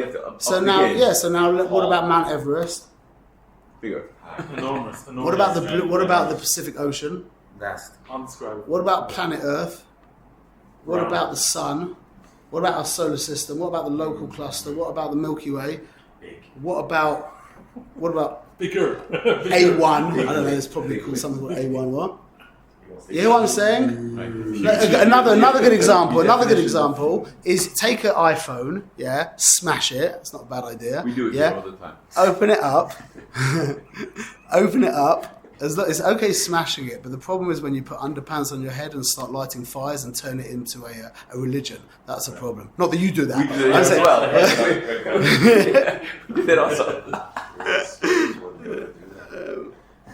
have to up so the now, game. yeah. So now, what about Mount Everest? Bigger. Enormous. What about the blue, what about the Pacific Ocean? Vast. Undescribable. What about planet Earth? What Round. about the sun? What about our solar system? What about the local cluster? What about the Milky Way? Big. What about Bigger. A1? I don't know. It's probably called something called A1. What? You hear what I'm saying? Another good example. Another good example is take an iPhone. Yeah, smash it. It's not a bad idea. We do it Yeah, here all the time. open it up. Open it up. It's okay smashing it, but the problem is when you put underpants on your head and start lighting fires and turn it into a religion. That's a problem. Not that you do that. We do I'm it as saying- well. We did it also.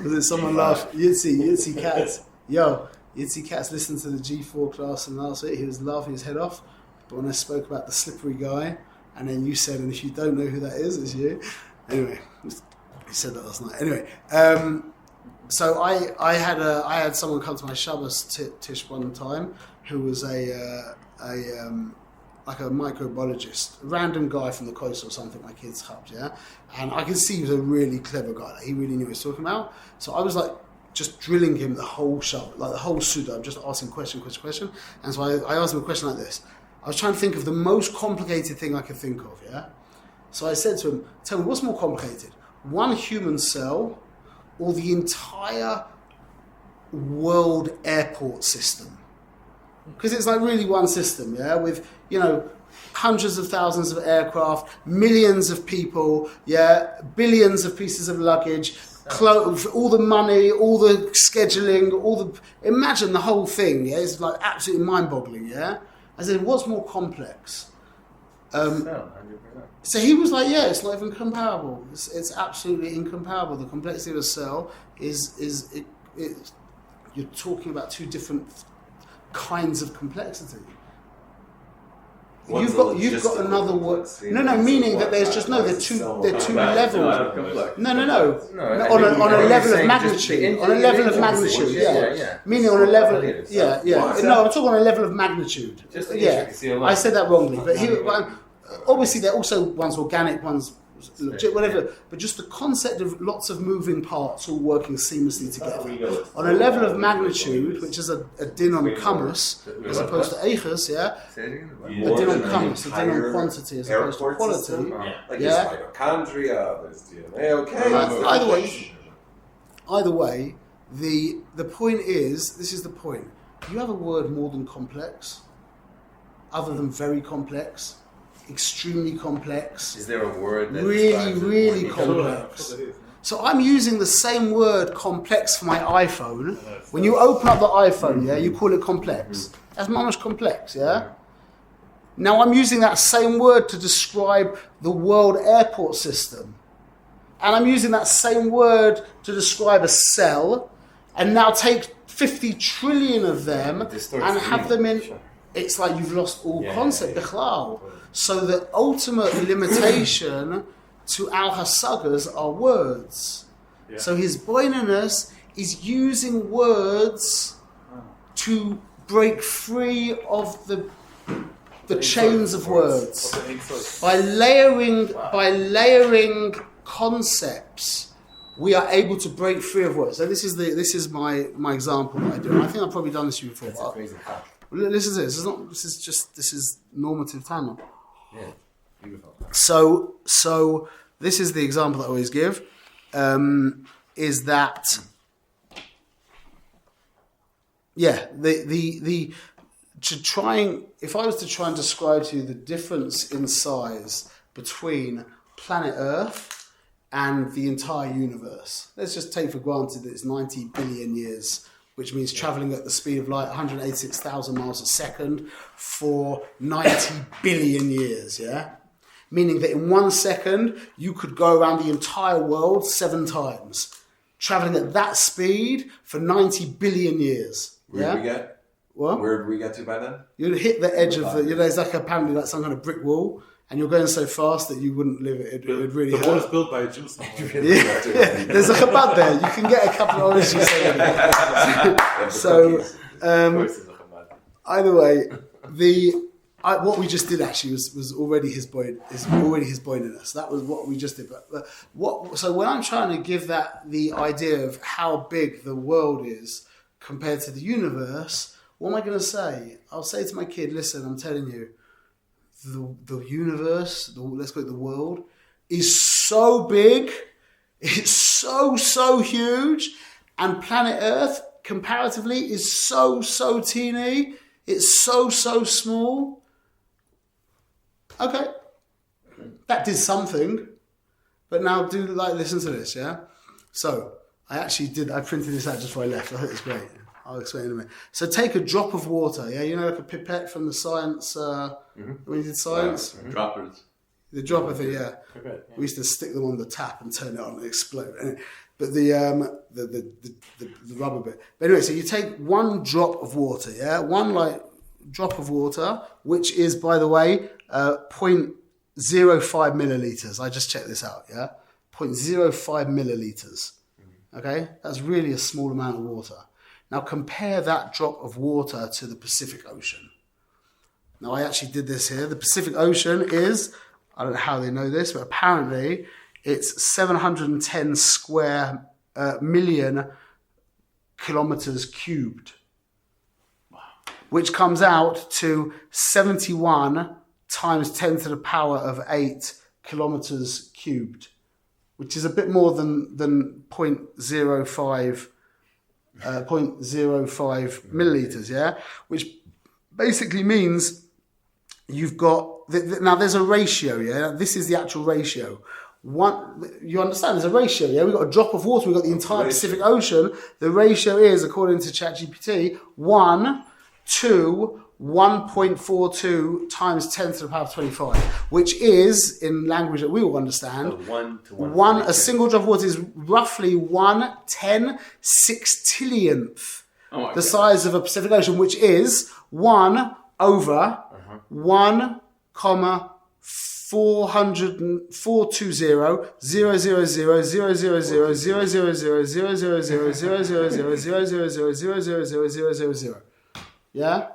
Was it someone laughed? Yitzy Cats. Yo, Yitzy Cats listened to the G4 class and last week he was laughing his head off. But when I spoke about the slippery guy, and then you said, and if you don't know who that is, it's you. Anyway, you said that last night. Anyway, so I had someone come to my Shabbos tish one time who was like a microbiologist, a random guy from the coast or something, my kids' hubs, yeah? And I could see he was a really clever guy. Like, he really knew what he was talking about. So I was like, just drilling him the whole Shabbat, like the whole Suda. I'm just asking question. And so I asked him a question like this. I was trying to think of the most complicated thing I could think of, yeah? So I said to him, tell me, what's more complicated? One human cell or the entire world airport system? Because it's like really one system, yeah, with, you know, hundreds of thousands of aircraft, millions of people, yeah, billions of pieces of luggage, all the money, all the scheduling, imagine the whole thing, yeah, it's like absolutely mind-boggling, yeah. I said, what's more complex? 100%. So he was like, yeah, it's not even comparable. It's absolutely incomparable. The complexity of a cell is you're talking about two different kinds of complexity. What's You've got the another word. complexity? No, meaning that there's just they're two levels. No. On a level of magnitude. On a level of magnitude, yeah. Meaning on a level, yeah. No, I'm talking on a level of magnitude. Just the Yeah, intricacy alone. I said that wrongly, but obviously they're also one's organic, one's legit, whatever. But just the concept of lots of moving parts all working seamlessly together. On a level of magnitude, which is a din on kamus as opposed to eichus, yeah. A din on kamus, a din on quantity as opposed to quality. Like Yeah. there's mitochondria, there's DNA, okay. Either way, the point is, this is the point. You have a word more than complex, other than very complex, extremely complex, Is there a word that really, describes it really more than- complex. So I'm using the same word complex for my iPhone. When you open up the iPhone, yeah, you call it complex. That's mamash complex, yeah? Now I'm using that same word to describe the world airport system. And I'm using that same word to describe a cell, and now take 50 trillion of them It distorts and the have meaning, them in. sure. It's like you've lost all Yeah, concept, yeah. bichlal. So the ultimate limitation to al-hasagas are words. Yeah. So his boinaness is using words to break free of the chains of words. By layering concepts, we are able to break free of words. So this is my example that I do. And I think I've probably done this to you before. That's a crazy fact. This is it. This is normative Tanya. Yeah, beautiful. So this is the example that I always give. Is that if I was to try and describe to you the difference in size between planet Earth and the entire universe, let's just take for granted that it's 90 billion years which means traveling at the speed of light, 186,000 miles a second for 90 billion years, yeah? Meaning that in 1 second, you could go around the entire world 7 times, traveling at that speed for 90 billion years. Where did we get? What? Where did we get to by then? You'd hit the edge of the, there's like apparently like some kind of brick wall, and you're going so fast that you wouldn't live it. It would really The wall is hurt. built by a Jew somewhere. Yeah. There's a Chabad there. You can get a couple of orange juice over there. So, either way, what we just did actually was already his point. Is already his point in us. That was what we just did. But so when I'm trying to give that the idea of how big the world is compared to the universe, what am I going to say? I'll say to my kid, listen, I'm telling you, the universe, let's call it the world, is so big, it's so huge, and planet Earth, comparatively, is so teeny, it's so small. Okay, that did something, but now listen to this, yeah? So, I printed this out just before I left. I thought it was great. I'll explain in a minute. So take a drop of water, yeah? You know, like a pipette from the science, when you did science? Droppers. The dropper thing, yeah. Pipette, yeah. We used to stick them on the tap and turn it on and explode. But the rubber bit. But anyway, so you take 1 drop of water, yeah? One drop of water, which is, by the way, 0.05 milliliters. I just checked this out, yeah? 0.05 milliliters. Okay? That's really a small amount of water. Now compare that drop of water to the Pacific Ocean. Now I actually did this here. The Pacific Ocean is, I don't know how they know this, but apparently it's 710 square million kilometers cubed, which comes out to 71 times 10 to the power of 8 kilometers cubed, which is a bit more than 0.05 milliliters, yeah? Which basically means you've got... Now, there's a ratio, yeah? This is the actual ratio. You understand? There's a ratio, yeah? We've got a drop of water. We've got the entire Pacific Ocean. The ratio is, according to ChatGPT, 1 to 1.42 times 10 to the power of 25, which is, in language that we all understand, 1 to 1. a single drop of water is roughly 1/10/60th the size of a Pacific Ocean, which is 1 over 1, 420,000,000,000,000,000,000,000,000,000,000,000,000,000,000,000,000,000,000. Yeah?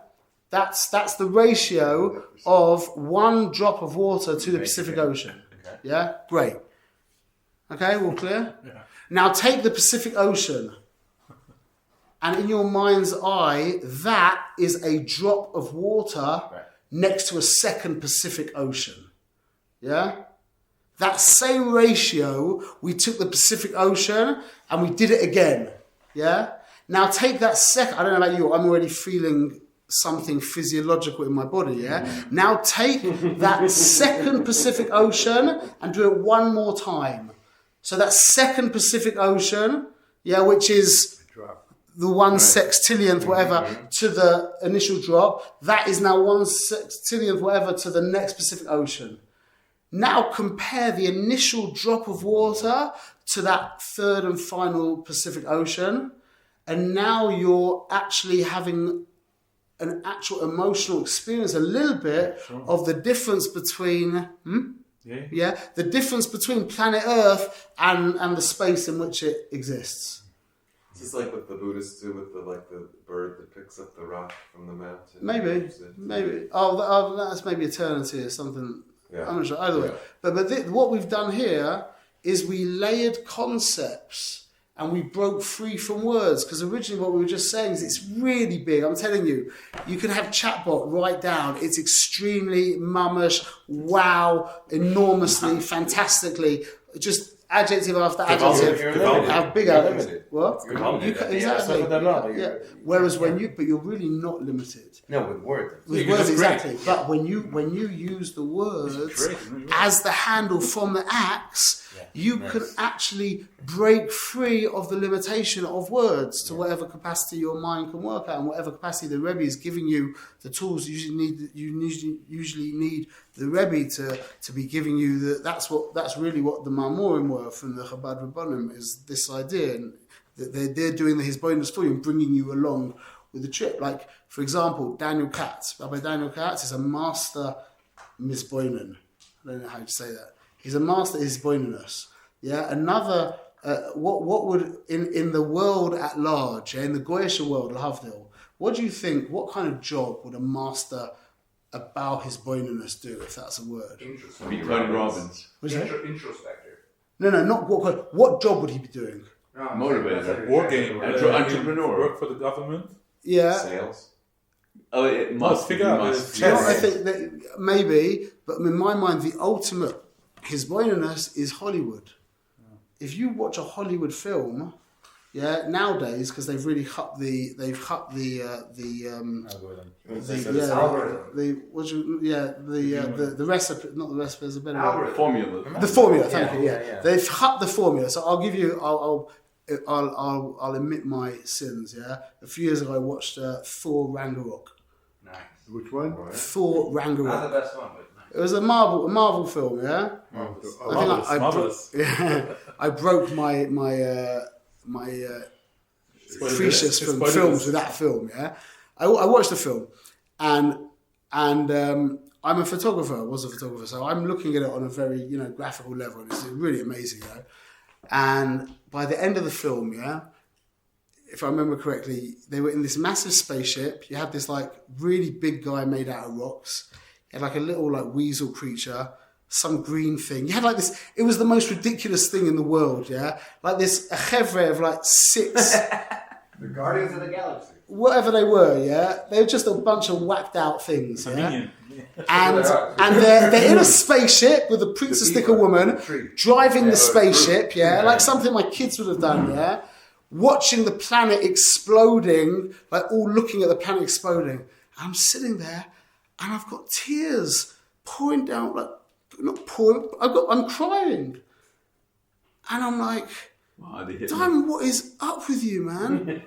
That's the ratio of 1 drop of water to the Pacific Ocean. Yeah? Great. Okay, all clear? Yeah. Now take the Pacific Ocean, and in your mind's eye, that is a drop of water next to a second Pacific Ocean. Yeah? That same ratio, we took the Pacific Ocean and we did it again. Yeah? Now take that second, I don't know about you, I'm already feeling something physiological in my body, yeah? Now take that second Pacific Ocean and do it one more time. So that second Pacific Ocean, yeah, which is the 1/60th whatever to the initial drop, that is now 1/60th whatever to the next Pacific Ocean. Now compare the initial drop of water to that third and final Pacific Ocean, and now you're actually having an actual emotional experience, a little bit of the difference between the difference between planet Earth and the space in which it exists. Is this like what the Buddhists do with the bird that picks up the rock from the mountain? Maybe. Oh, that's maybe eternity or something. Yeah. I'm not sure. Either way. But what we've done here is we layered concepts and we broke free from words, because originally what we were just saying is it's really big. I'm telling you, you can have chatbot write down. It's extremely mummish, wow, enormously, fantastically, just adjective after You're adjective, limited. have big You're adjectives. limited. What? You're limited. Exactly. Some of them not. Yeah. Whereas but you're really not limited. No, with words. With you words, just exactly. break. But when you use the words as the handle from the axe, you can actually break free of the limitation of words to whatever capacity your mind can work at, and whatever capacity the Rebbe is giving you the tools. You usually need the Rebbe to be giving you the. That's really what the Marmorim were from the Chabad Rabbanim, is this idea, and that they're doing his bonus for you and bringing you along with the trip. Like, for example, Daniel Katz. Rabbi Daniel Katz is a master misboinen. I don't know how to say that. He's a master hisboinenus. Yeah. Another, what would, in the world at large, in the Goyish world, Lahavdil, what do you think, what kind of job would a master about hisboinenus do, if that's a word? Be Tony Robbins. Introspector. No, not what job would he be doing? Motivator. War game. Entrepreneur. Work for the government. Yeah. Sales. Oh, it must. figure It out must. the You know, chess. I think that maybe, but in my mind, the ultimate hisboinenus is Hollywood. If you watch a Hollywood film, nowadays, because they've really cut the Algorithm. the recipe, not the recipe, there's a better word. Formula. The formula, thank you. Yeah. They've cut the formula. So I'll give you. I'll admit my sins. Yeah, a few years ago I watched Thor Ragnarok. Nice. Which one? Thor Not Ragnarok. the best one, but nice. It was a Marvel film. Yeah. Marvelous. I broke my precious from films with that film. Yeah, I watched the film, and I'm a photographer. I was a photographer, so I'm looking at it on a very graphical level, and it's really amazing. And by the end of the film, if I remember correctly, they were in this massive spaceship. You had this like really big guy made out of rocks. You had like a little like weasel creature, some green thing. You had like this. It was the most ridiculous thing in the world. Yeah, like this a chevre of like 6. The Guardians of the Galaxy. Whatever they were, they were just a bunch of whacked out things, Minion. and they're in a spaceship with a princess sticker woman driving the spaceship, like something my kids would have done, watching the planet exploding, like all looking at the planet exploding. I'm sitting there, and I've got tears pouring down, like not pouring. I'm crying, and I'm like, Wow, they hit me. Diamond, what is up with you, man?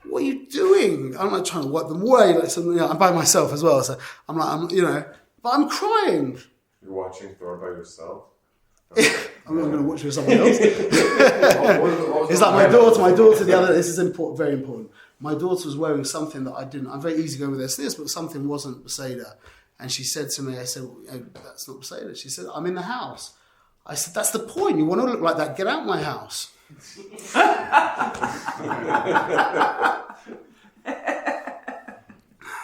What are you doing? I'm like trying to wipe them away, like something. I'm by myself as well, so I'm like, but I'm crying. You're watching Thor by yourself. I'm not going to watch it with someone else. It's like my daughter the other. This is important, very important. My daughter was wearing something that I didn't. I'm very easy going with this, but something wasn't Beseda, and she said to me, I said, "That's not Beseda." She said, "I'm in the house." I said, "That's the point. You want to look like that? Get out my house."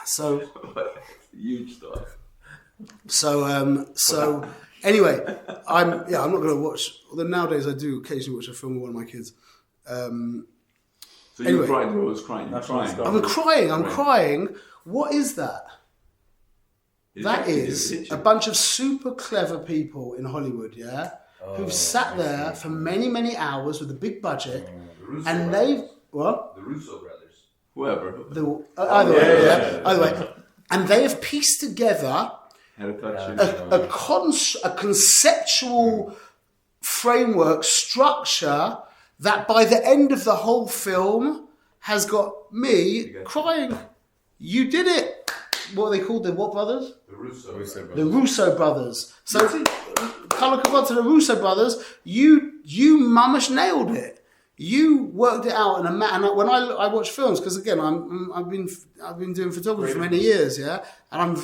So Huge stuff. So anyway, I'm not going to watch. Although nowadays I do occasionally watch a film with one of my kids. So Anyway. you cried, you always crying. You're National crying. Star. I'm crying. What is that? That is a bunch of super clever people in Hollywood, who've sat there for many, many hours with a big budget, and they've what? The Russo brothers. Whoever. Either way, and they have pieced together Had a touch. a conceptual framework structure that by the end of the whole film has got me crying. You did it. What are they called? The what brothers? The Russo Russo brothers. The Russo brothers. So, colour kavod to the Russo brothers. You mamash nailed it. You worked it out in a and when I watch films, because again I've been doing photography for many years, and I'm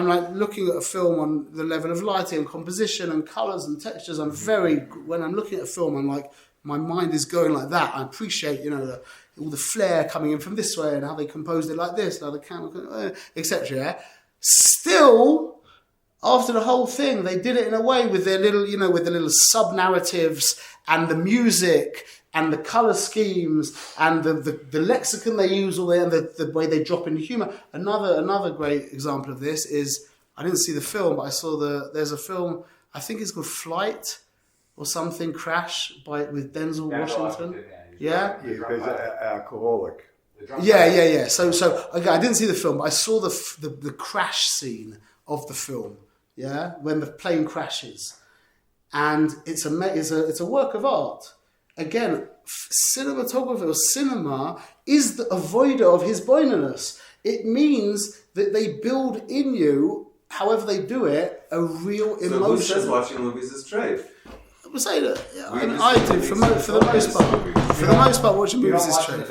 like looking at a film on the level of lighting and composition and colours and textures. When I'm looking at a film, I'm like, my mind is going like that. I appreciate all the flair coming in from this way and how they composed it like this, and how the camera, etc. Still, after the whole thing, they did it in a way with their little sub narratives and the music and the colour schemes and the lexicon they use, and the way they drop into humour. Another great example of this is, I didn't see the film, but I saw there's a film, I think it's called Flight, or something, Crash with Denzel Washington. Yeah, because alcoholic. Yeah. So okay, I didn't see the film, but I saw the crash scene of the film. Yeah, when the plane crashes, and it's a work of art. Again, cinematography or cinema is the avoider of his boinaness. It means that they build in you, however they do it, a real emotion. So who says watching movies is trade? I would say that I do for the most part. For the most part, watching movies is true.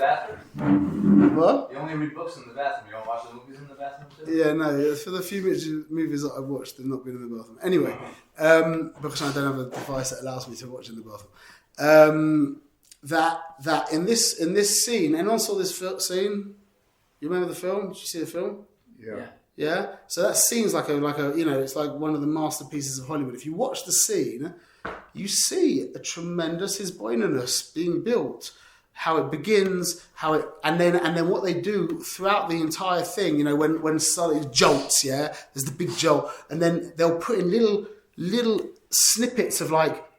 What? You only read books in the bathroom. You don't watch the movies in the bathroom too? Yeah, no. For the few movies that I've watched, they've not been in the bathroom. Anyway, because I don't have a device that allows me to watch in the bathroom. That in this scene, and also this scene. You remember the film? Did you see the film? Yeah. Yeah. So that scene's like a it's like one of the masterpieces of Hollywood. If you watch the scene, you see a tremendous hisboinaness being built. How it begins, and then what they do throughout the entire thing. When something jolts, there's the big jolt, and then they'll put in little snippets of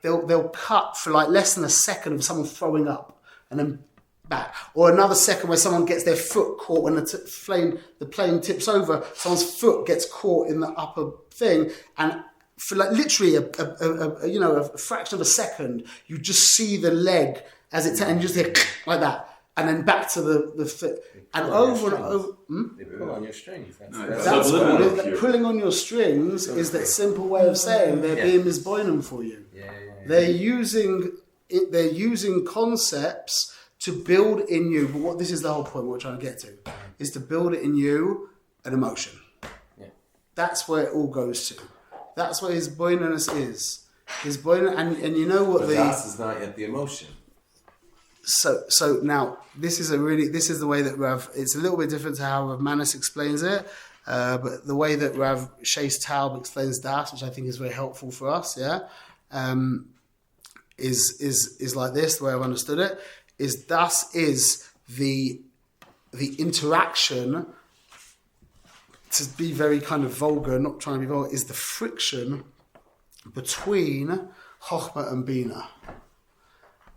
they'll cut for less than a second of someone throwing up, and then back, or another second where someone gets their foot caught when the plane tips over. Someone's foot gets caught in the upper thing, and for literally a fraction of a second, you just see the leg as it and you just hear like that, and then back to the foot, and over and over. They pull on your strings. That's pulling on your strings is that simple way of saying they're being misboinum for you. Yeah. They're using concepts to build in you, but this is the whole point we're trying to get to, is to build it in you an emotion. Yeah. That's where it all goes to. That's what his boinaness is. His boinaness, and you know what but das is not yet the emotion. So now this is the way that Rav. It's a little bit different to how Rav Manis explains it, but the way that Rav Shais Taub explains das, which I think is very helpful for us, is like this. The way I've understood it is das is the interaction. To be very kind of vulgar, not trying to be vulgar, is the friction between Chochmah and Bina.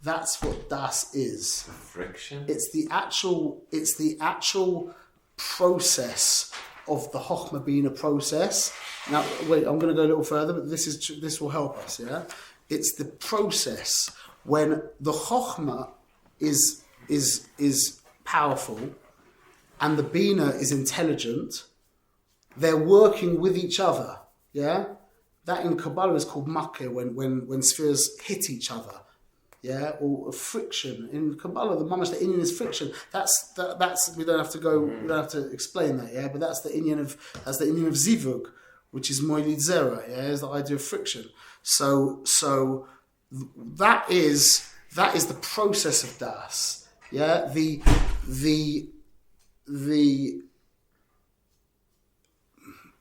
That's what das is. The friction? It's the actual process of the Chochmah Bina process. Now, wait, I'm going to go a little further, but this will help us, yeah? It's the process when the Chochmah is powerful and the Bina is intelligent. They're working with each other, yeah? That in Kabbalah is called makkah, when spheres hit each other, yeah? Or friction. In Kabbalah, the Inyan is friction. That's we don't have to explain that, yeah? But that's the Inyan of Zivug, which is Moilid Zera, yeah? Is the idea of friction. So that is the process of das, yeah? The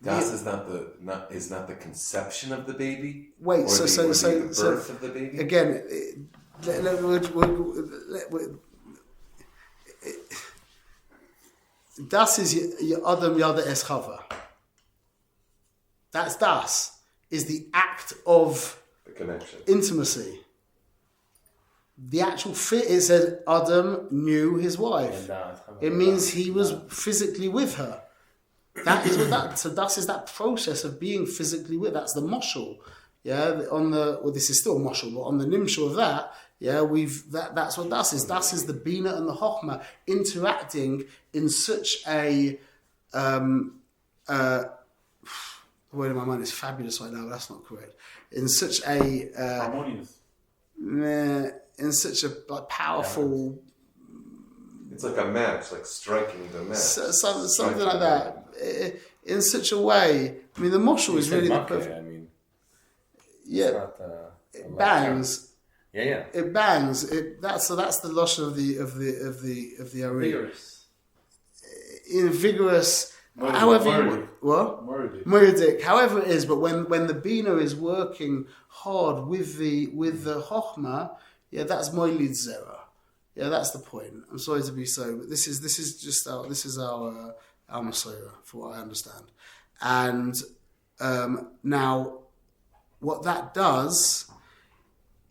Das is not the conception of the baby. Wait, or so the birth of the baby. Again, das is Adam Yada Es Chava. That's das is the act of The connection. intimacy. The actual fit, it said Adam knew his wife. It means he was physically with her. That is what that. So das is that process of being physically with. That's the moshul. Yeah. This is still moshul, but on the nimshul of that, yeah, that's what das is. Das is the bina and the chokhmah interacting in such a. The word in my mind is fabulous right now, but that's not correct. In such a Harmonious. in such a powerful. It's like a match, like striking the match. Something like that. In such a way, I mean, the moshul is really the perfect. I mean, yeah, it bangs. Yeah. It bangs. That's the loss of the arena. Vigorous. Vigorous. Murdic. However, what? Murdic. Murdic. However it is, but when the bina is working hard with the chokhmah, yeah, that's moilid zera. Yeah, that's the point. I'm sorry to be so, but this is our Masorah, for what I understand. And now, what that does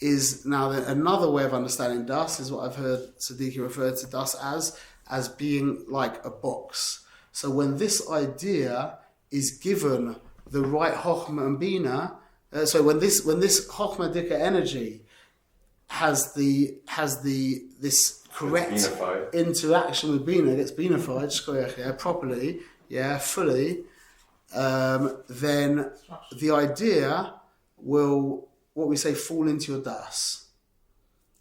is now another way of understanding das is what I've heard Siddiqui refer to das as being like a box. So when this idea is given the right Chokhmah and Bina, so when this Chokhmah Dika energy has this correct interaction with Bina, gets Binafied, properly, fully, then the idea will, what we say, fall into your das.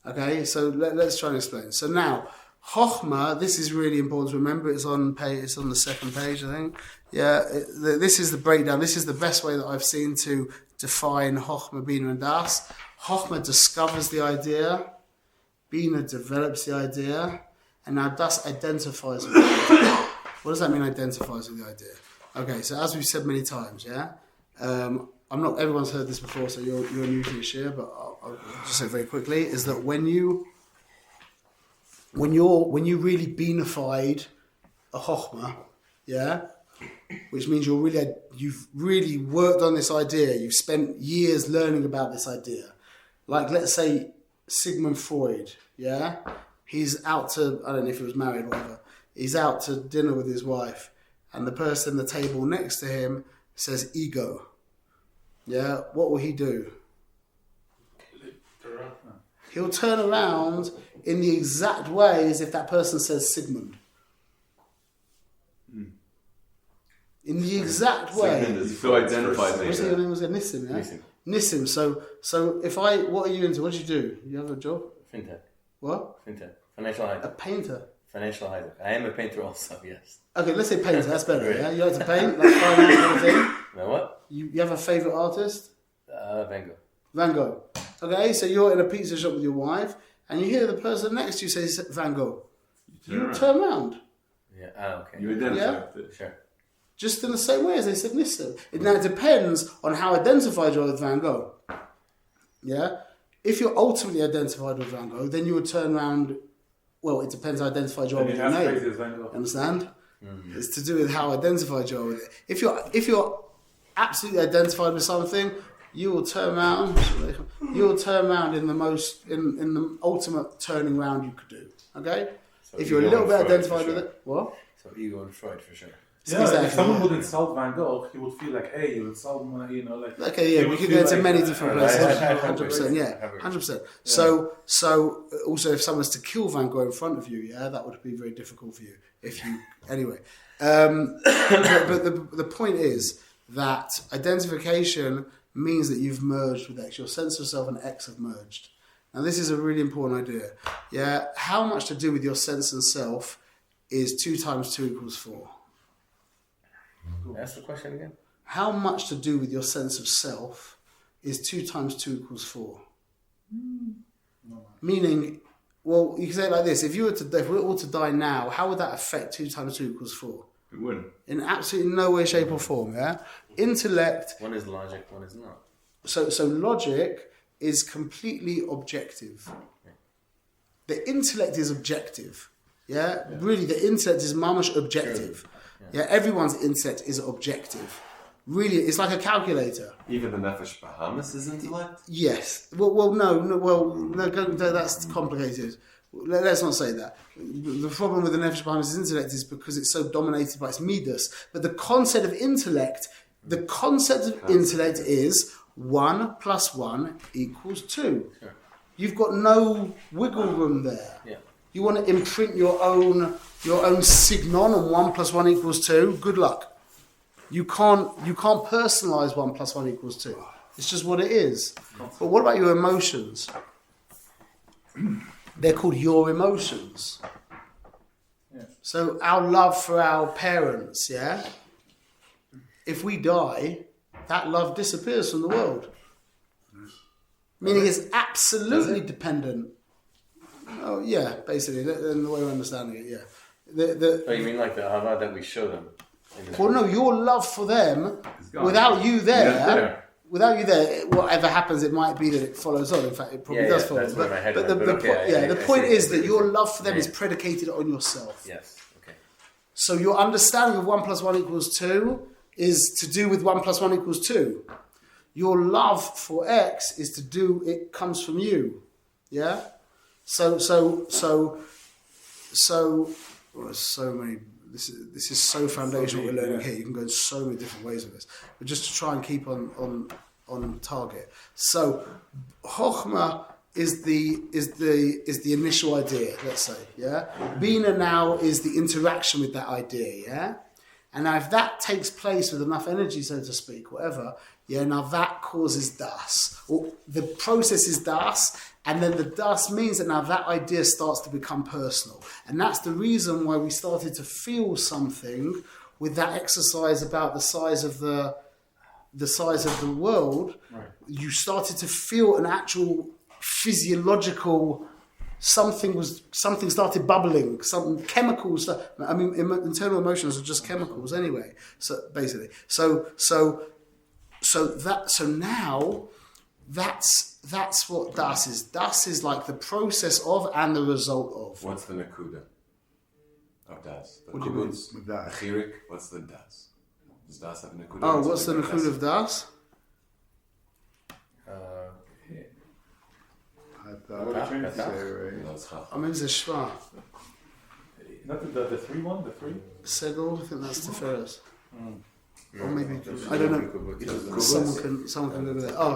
Okay, so let's try and explain. So now, Chokhmah, this is really important to remember. It's on the second page, I think. This is the breakdown. This is the best way that I've seen to define Chokhmah, Bina, and Das. Chokhmah discovers the idea, Bina develops the idea, and now Das identifies with it. What does that mean, identifies with the idea? Okay, so as we've said many times, everyone's heard this before, so you're new to this year, but I'll just say very quickly, is that when you really beanified a chokhmah, which means you've really worked on this idea, you've spent years learning about this idea. Like, let's say Sigmund Freud, he's out to, I don't know if he was married or whatever, he's out to dinner with his wife, and the person at the table next to him says ego. What will he do? He'll turn around in the exact way as if that person says Sigmund. In the exact way. Sigmund is so identified. What's your name? Was it Nissim? Nissim. So what are you into? What do you do? You have a job? Fintech. What? Fintech. Financial high-tech. A painter. Financial high-tech. I am a painter also, yes. Okay, let's say painter. That's better. Yeah, you like to paint, like finance kind of thing. Now what? You have a favourite artist? Van Gogh. Van Gogh. Okay, so you're in a pizza shop with your wife, and you hear the person next to you say Van Gogh. You turn around. Yeah. Okay. You identify with it. Sure. Just in the same way as they said Nissim. Now it depends on how identified you are with Van Gogh. If you're ultimately identified with Van Gogh, then you would turn around. Well, it depends how identified you are with your name. Understand? Mm-hmm. It's to do with how identified you are with it. If you're absolutely identified with something, you will turn around. You will turn around in the ultimate turning round you could do. Okay. So if you're a little bit identified with it, what? So ego and Freud for sure. Yeah, exactly. If someone would insult Van Gogh, he would feel like, hey, you insult me, like... Okay, we could go into many different places. 100%, 100%. So also if someone was to kill Van Gogh in front of you, that would be very difficult for you. Anyway. But the point is that identification means that you've merged with X. Your sense of self and X have merged. Now this is a really important idea. How much to do with your sense and self is 2 times 2 equals 4. Ask the question again. How much to do with your sense of self is 2 times 2 equals 4? Meaning, well, you can say it like this: if we were all to die now, how would that affect 2 times 2 equals 4? It wouldn't. In absolutely no way, shape, or form. Intellect. One is logic, one is not. So logic is completely objective. The intellect is objective. Really, the intellect is mamash objective. Sure. Everyone's intellect is objective. Really, it's like a calculator. Even the Nefesh Bahamas is intellect? Yes. No, that's complicated. Let's not say that. The problem with the Nefesh Bahamas' intellect is because it's so dominated by its midas. But the concept of intellect is 1 + 1 = 2. Sure. You've got no wiggle room there. Yeah. You want to imprint your own signon on 1 + 1 = 2. Good luck. You can't personalize 1 + 1 = 2. It's just what it is. But what about your emotions? They're called your emotions. Yeah. So our love for our parents, if we die, that love disappears from the world. Meaning it's absolutely dependent. Oh yeah, basically, in the way we're understanding it, you mean like the ahava that we show them? Well, no, your love for them, without you there, whatever happens, it might be that it follows on. In fact, it probably does follow. But the point is that your love for them is predicated on yourself. Yes. Okay. So your understanding of 1 + 1 = 2 is to do with 1 + 1 = 2. Your love for X is to do, it comes from you. Yeah? So many, this is so foundational we're learning here. You can go in so many different ways with this. But just to try and keep on target. So Chokhmah is the initial idea, let's say, yeah? Bina now is the interaction with that idea, yeah? And now if that takes place with enough energy, so to speak, whatever, yeah, now that causes das. Or the process is das, and then the das means that now that idea starts to become personal. And that's the reason why we started to feel something with that exercise about the size of the world. Right. You started to feel an actual physiological something started bubbling, some chemicals. I mean, internal emotions are just chemicals anyway. So basically, now that's what das is. Das is like the process of and the result of. What's the nakuda of das? What do you mean? The chirik. What's the das? Does das have a nakuda? Oh, what's the nakuda of das? I mean, it's a shva. Not the 3-1, the 3? Segel, I think that's Tiferes. Or maybe, I don't know. Someone can look at that. Oh,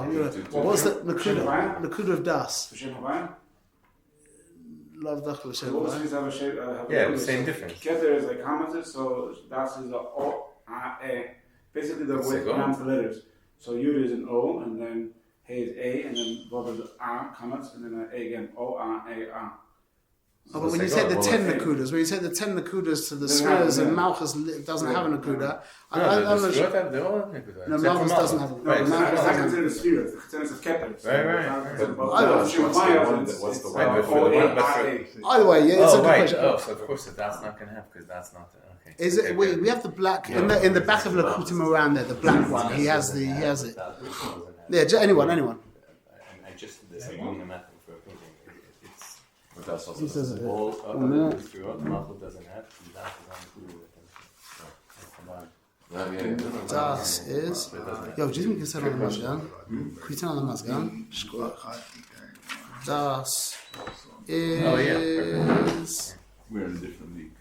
what's the nakuda of das? Love dachel Shem. Yeah, the same difference. Keter is like hamazit, so das is a o, a, e. Basically, the way it pronounce the letters. So Yud is an O, and then He is A, and then Vav is A, kamatz, and then an A again. O, A, A, A. Oh, but when you take the 10 nakudas, when you take the 10 nakudas to the spheres and Malchus doesn't have a nakuda. They're all nakuda. No, Malchus doesn't have a nakuda. It's not considered a sphere, it's considered as Keter. Right. What's the Either way, yeah, it's a good question. Oh, so of course that's not going to happen because that's not okay. Is it? We have the black in the back of Lakutim around there. The black one. He has it. Yeah, anyone. I just did the same method for thinking. But that's also He says it. All Malchus doesn't have. That is included. Das is. Yo, do you think we can set on the Mazgan? Can we turn on the Mazgan? Das is. We're in a different league.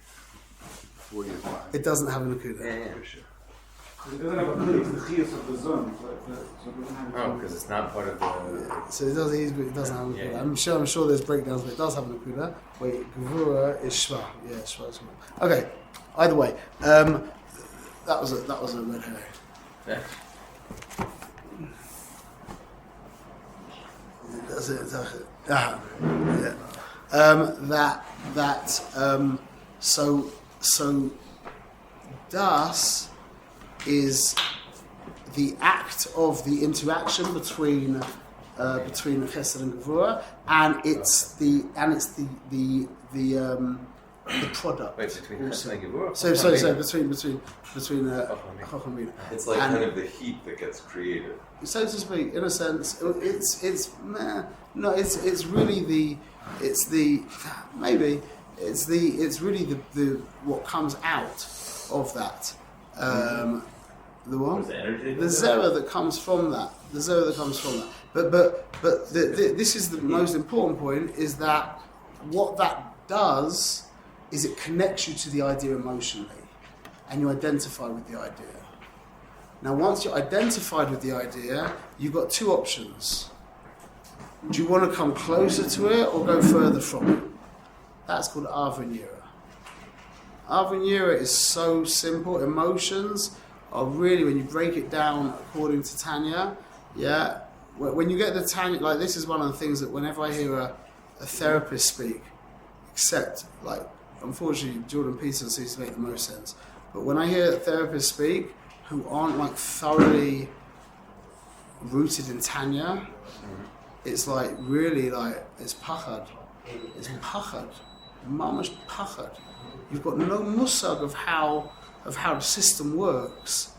45. It doesn't have a nakuda. It doesn't have a place to the chiyus of the zone. Oh, because it's not part of the. So it doesn't have a nakuda. I'm sure there's breakdowns, but it does have a nakuda. Wait, Gevura is shva. Yeah, shva is shva. Okay. Either way, that was a red herring. Yeah. That's it. Yeah. So das is the act of the interaction between Chesed and Gevura, and it's the product. Wait, between Chesed and Gevura? So between Chacham and Bina. It's like kind of the heat that gets created. So to speak, in a sense, it's really the what comes out of that. The one, the zera that comes from that. But this is the most important point: is that what that does is it connects you to the idea emotionally, and you identify with the idea. Now, once you're identified with the idea, you've got two options. Do you want to come closer to it or go further from it? That's called Avinira. Avinira is so simple. Emotions are really, when you break it down according to Tanya, yeah, when you get the Tanya, like this is one of the things that whenever I hear a therapist speak, except, like, unfortunately, Jordan Peterson seems to make the most sense, but when I hear therapists speak who aren't like thoroughly rooted in Tanya, it's like really like it's pachad. It's pachad. Mamash pachad. You've got no musag of how the system works.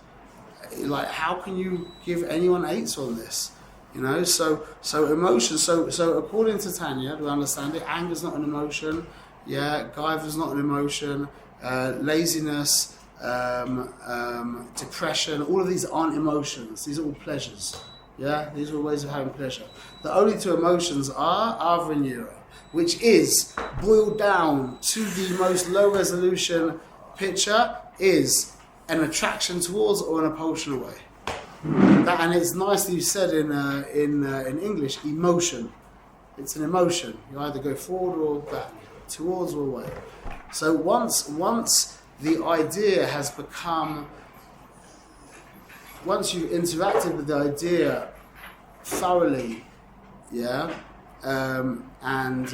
Like, how can you give anyone eights on this? You know, so emotion. So according to Tanya, do I understand it? Anger's not an emotion. Yeah, Gaiva's not an emotion. Laziness, depression. All of these aren't emotions. These are all pleasures. Yeah, these are ways of having pleasure. The only two emotions are Ava and Yira, which is boiled down to the most low resolution picture is an attraction towards or an repulsion away. That, and it's nicely said in English, emotion. It's an emotion. You either go forward or back, towards or away. So once the idea has become, once you've interacted with the idea thoroughly, yeah, and I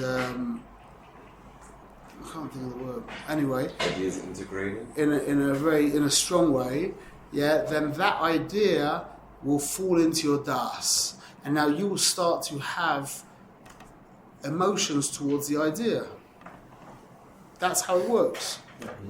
can't think of the word. Anyway, Ideas integrated. in a strong way, yeah, then that idea will fall into your das, and now you will start to have emotions towards the idea. That's how it works.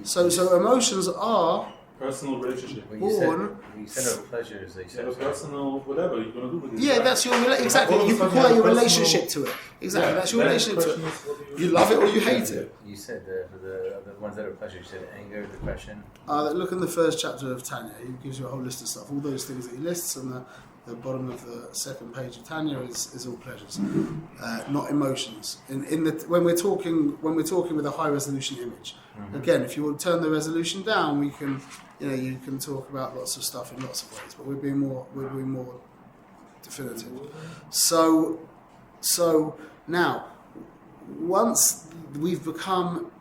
So emotions are Personal relationship. When born. you said of pleasures, they You said have a personal whatever you're gonna do with it. Yeah, that's your exactly. You can call that your relationship to it. Exactly, that's your relationship to it. You love it or you hate it. You said for the ones that are pleasure, you said anger, depression. Look in the first chapter of Tanya. He gives you a whole list of stuff. All those things that he lists, and the bottom of the second page of Tanya is all pleasures, not emotions. When we're talking with a high resolution image. Again, if you will turn the resolution down, we can, you can talk about lots of stuff in lots of ways. But we're being more definitive. So now, once we've become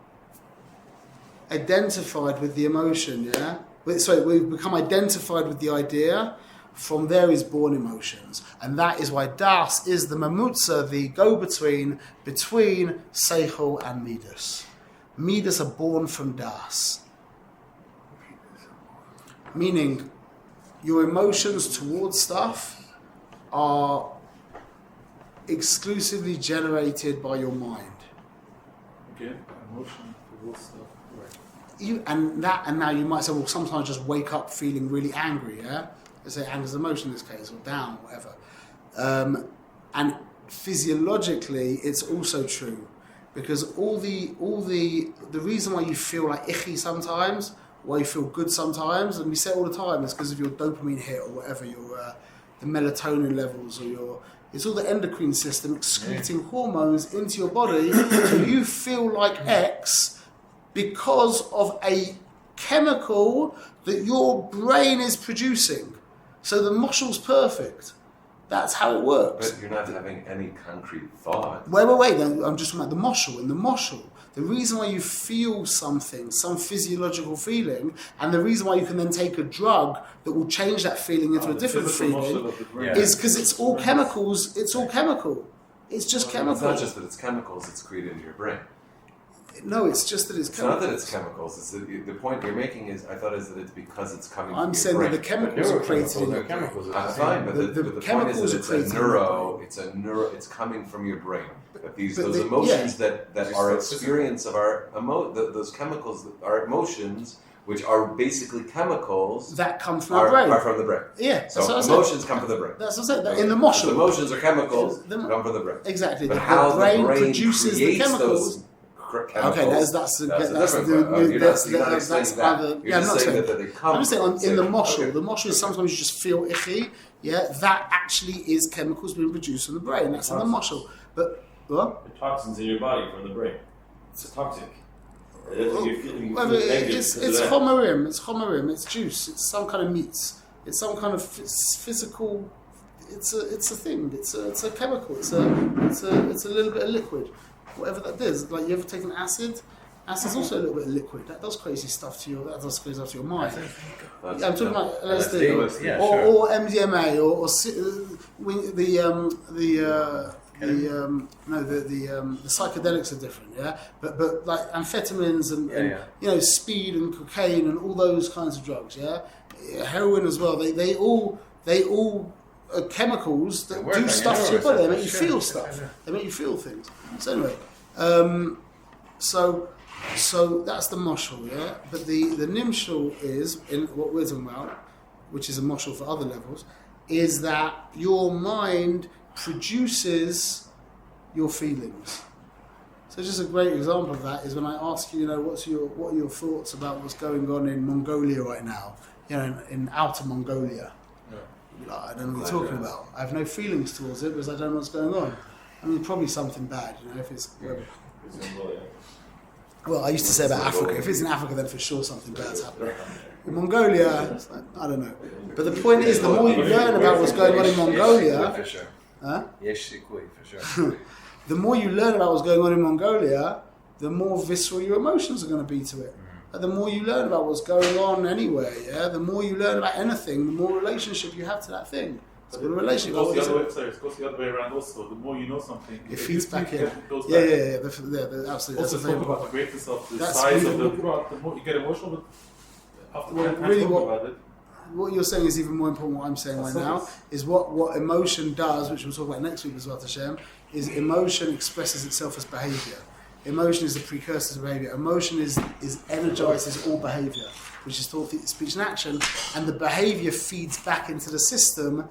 identified with the emotion, we've become identified with the idea. From there is born emotions, and that is why das is the mamutza, the go-between between seichel and midas. Midas are born from das, meaning your emotions towards stuff are exclusively generated by your mind. Okay, emotion towards stuff. Right. And now you might say, well, sometimes just wake up feeling really angry, yeah? Let's say anger is an emotion in this case, or down, whatever. And physiologically, it's also true, because all the reason why you feel like icky sometimes, why you feel good sometimes, and we say it all the time, is because of your dopamine hit or whatever, your the melatonin levels, or it's all the endocrine system excreting hormones into your body, so you feel like X because of a chemical that your brain is producing. So the muscle's perfect. That's how it works. But you're not having any concrete thought. Wait. Then I'm just talking about the muscle. In the muscle, the reason why you feel something, some physiological feeling, and the reason why you can then take a drug that will change that feeling into a different feeling, is because it's all chemicals. It's all chemical. It's just chemical. It's not just that it's chemicals. It's created in your brain. No, it's just that it's chemicals. It's not that it's chemicals. It's the point you're making is, I thought, is that it's because it's coming from I'm your saying brain. that the chemicals are created in your brain. That's fine, but the point chemicals is are that it's created a in your neuro. brain. It's coming from your brain. That those the- emotions that are experience of our those chemicals, our emotions, which are basically chemicals that come from our brain. Are from the brain. Yeah, So that's what I emotions said. come from the brain. That's what I said. In the muscle. Emotions are chemicals come from the brain. Exactly. But the how brain the brain produces the creates chemicals. those chemicals. Okay, that's a different part. You're not explaining that. You're just saying that they come. I'm just saying in the muscle. Okay. The muscle is sometimes you just feel icky. Yeah, that actually is chemicals being produced in the brain. That's in the muscle. But what? The toxins in your body from the brain. It's toxic. It's homerim. It's homerim. It's juice. It's some kind of meats. It's some kind of physical. It's a thing. It's a chemical. It's a little bit of liquid. Whatever that does. Like, you ever taken acid? Acid's also a little bit of liquid. That does crazy stuff to your mind. I'm talking about LSD or MDMA or the psychedelics are different, yeah. But like amphetamines and speed and cocaine and all those kinds of drugs, yeah. Heroin as well. They all are chemicals that do stuff to your body. They make you feel stuff. They make you feel things. So anyway, so that's the moshul, yeah. But the nimshul is in what we're talking about, which is a moshul for other levels, is that your mind produces your feelings. So just a great example of that is when I ask you, what are your thoughts about what's going on in Mongolia right now? In outer Mongolia. You're like, I don't know what you're talking about. I have no feelings towards it because I don't know what's going on. I mean, probably something bad, if it's... Well, I used to say about Africa, if it's in Africa, then for sure something bad's happening. In Mongolia, it's like, I don't know. But the point is, the more you learn about what's going on in Mongolia... For sure. Huh? Yes, for sure. The more you learn about what's going on in Mongolia, the more visceral your emotions are going to be to it. And the more you learn about what's going on anywhere, the more you learn about anything, the more relationship you have to that thing. It's got a relationship. It goes the other way around also. The more you know something, it feeds back in. Goes yeah, back. Absolutely. Also, That's a very about the greatness of the size of the rod. The more you get emotional, after really about it. What you're saying is even more important. What I'm saying right now is what emotion does, which we'll talk about next week as well, Hashem, is emotion expresses itself as behaviour. Emotion is the precursor to behaviour. Emotion is energizes all behaviour, which is thought, speech, and action, and the behaviour feeds back into the system,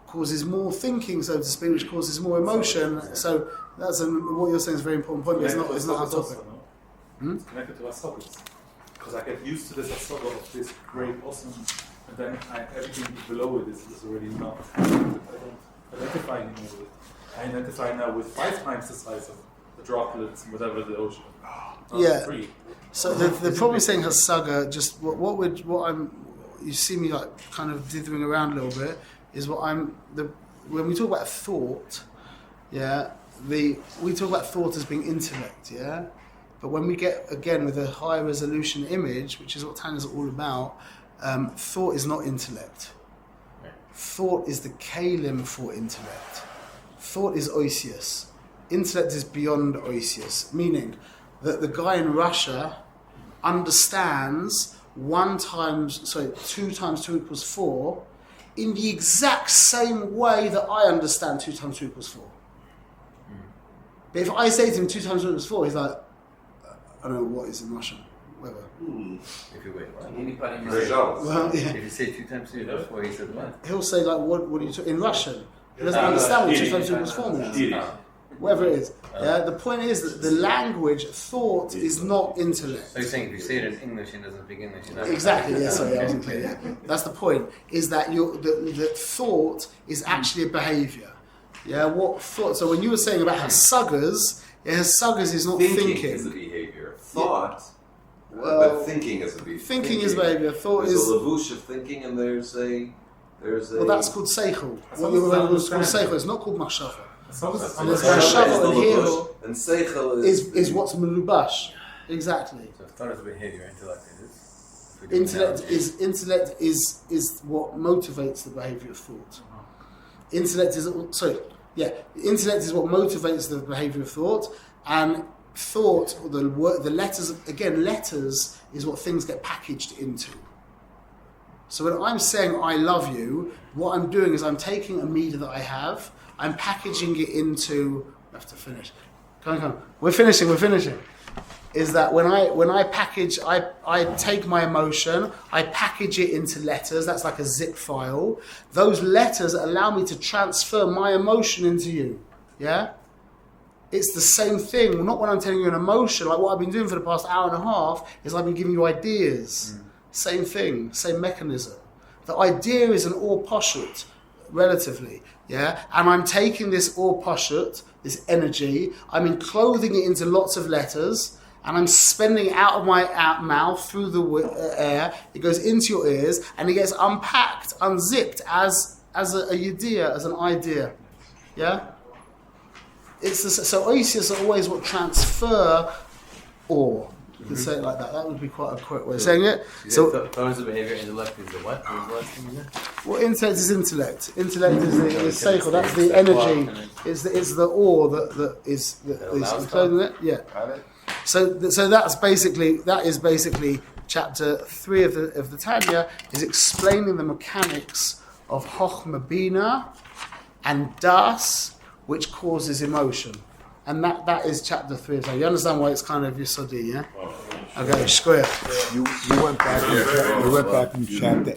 causes more thinking, so to speak, which causes more emotion. So that's what you're saying is a very important point. But it's not our topic. It's connected to our subjects, because I get used to this struggle of this great, awesome, and then everything below it is already not. I don't identify anymore with it. I identify now with 5 times the size of the droplets and whatever the ocean. Free. So the problem saying Hasaga, just what I'm, you see me like kind of dithering around a little bit, is when we talk about thought, we talk about thought as being intellect, but when we get again with a high resolution image, which is what Tanya's all about, thought is not intellect. Thought is the kalim for intellect. Thought is oisius. Intellect is beyond oisius, meaning that the guy in Russia understands 2 times 2 equals 4 in the exact same way that I understand 2 times 2 equals 4. But if I say to him 2 times 2 equals 4, he's like, I don't know what is in Russian. Whatever. If you wait, If you say 2 times 2 equals 4, he said what? He'll say like, what are you talking in Russian? He doesn't understand what 2 times 2 equals 4 means. Whatever it is. The point is that the language, thought, is not intellect. So you're saying if you say it in English, it doesn't speak English. Exactly, sorry, I wasn't clear. Yeah. That's the point, is that the thought is actually a behaviour. What thought? So when you were saying about Hasagas, Hasagas is not thinking. Thinking is a behaviour. Thought, but thinking is a behaviour. Thinking is behaviour. Thought there's is... a lavush of thinking, and there's a... Well, that's called seichel. What you're called seichel. It's not called machshava. And there's machshava and hirul. And seichel is what's melubash. Exactly. So thought is behaviour, intellect is. Intellect is what motivates the behaviour of thought. Intellect is what motivates the behaviour of thought, and thought, or the letters is what things get packaged into. So when I'm saying I love you, what I'm doing is I'm taking a meter that I have, I'm packaging it into. I have to finish. Come on. We're finishing. Is that when I package, I take my emotion, I package it into letters. That's like a zip file. Those letters allow me to transfer my emotion into you. Yeah. It's the same thing. Not when I'm telling you an emotion. Like what I've been doing for the past hour and a half is I've been giving you ideas. Same thing, same mechanism. The idea is an or poshut, relatively, and I'm taking this or poshut, this energy, I'm enclothing it into lots of letters, and I'm spending it out of my mouth through the air. It goes into your ears, and it gets unpacked, unzipped as a yediyah, as an idea. So oisius are always what transfer or. You can say it like that. That would be quite a quick way of saying it. So thought is the behaviour, intellect is the what? What was the last thing you said? Well, intellect is intellect. Intellect is seichel. That's the energy. It's the ore that is including it. Yeah. So that is basically chapter 3 of the Tanya, is explaining the mechanics of chokhmah bina and das, which causes emotion. And that is chapter 3. So you understand why it's kind of yesodi, yeah? Okay, square. You went back in chapter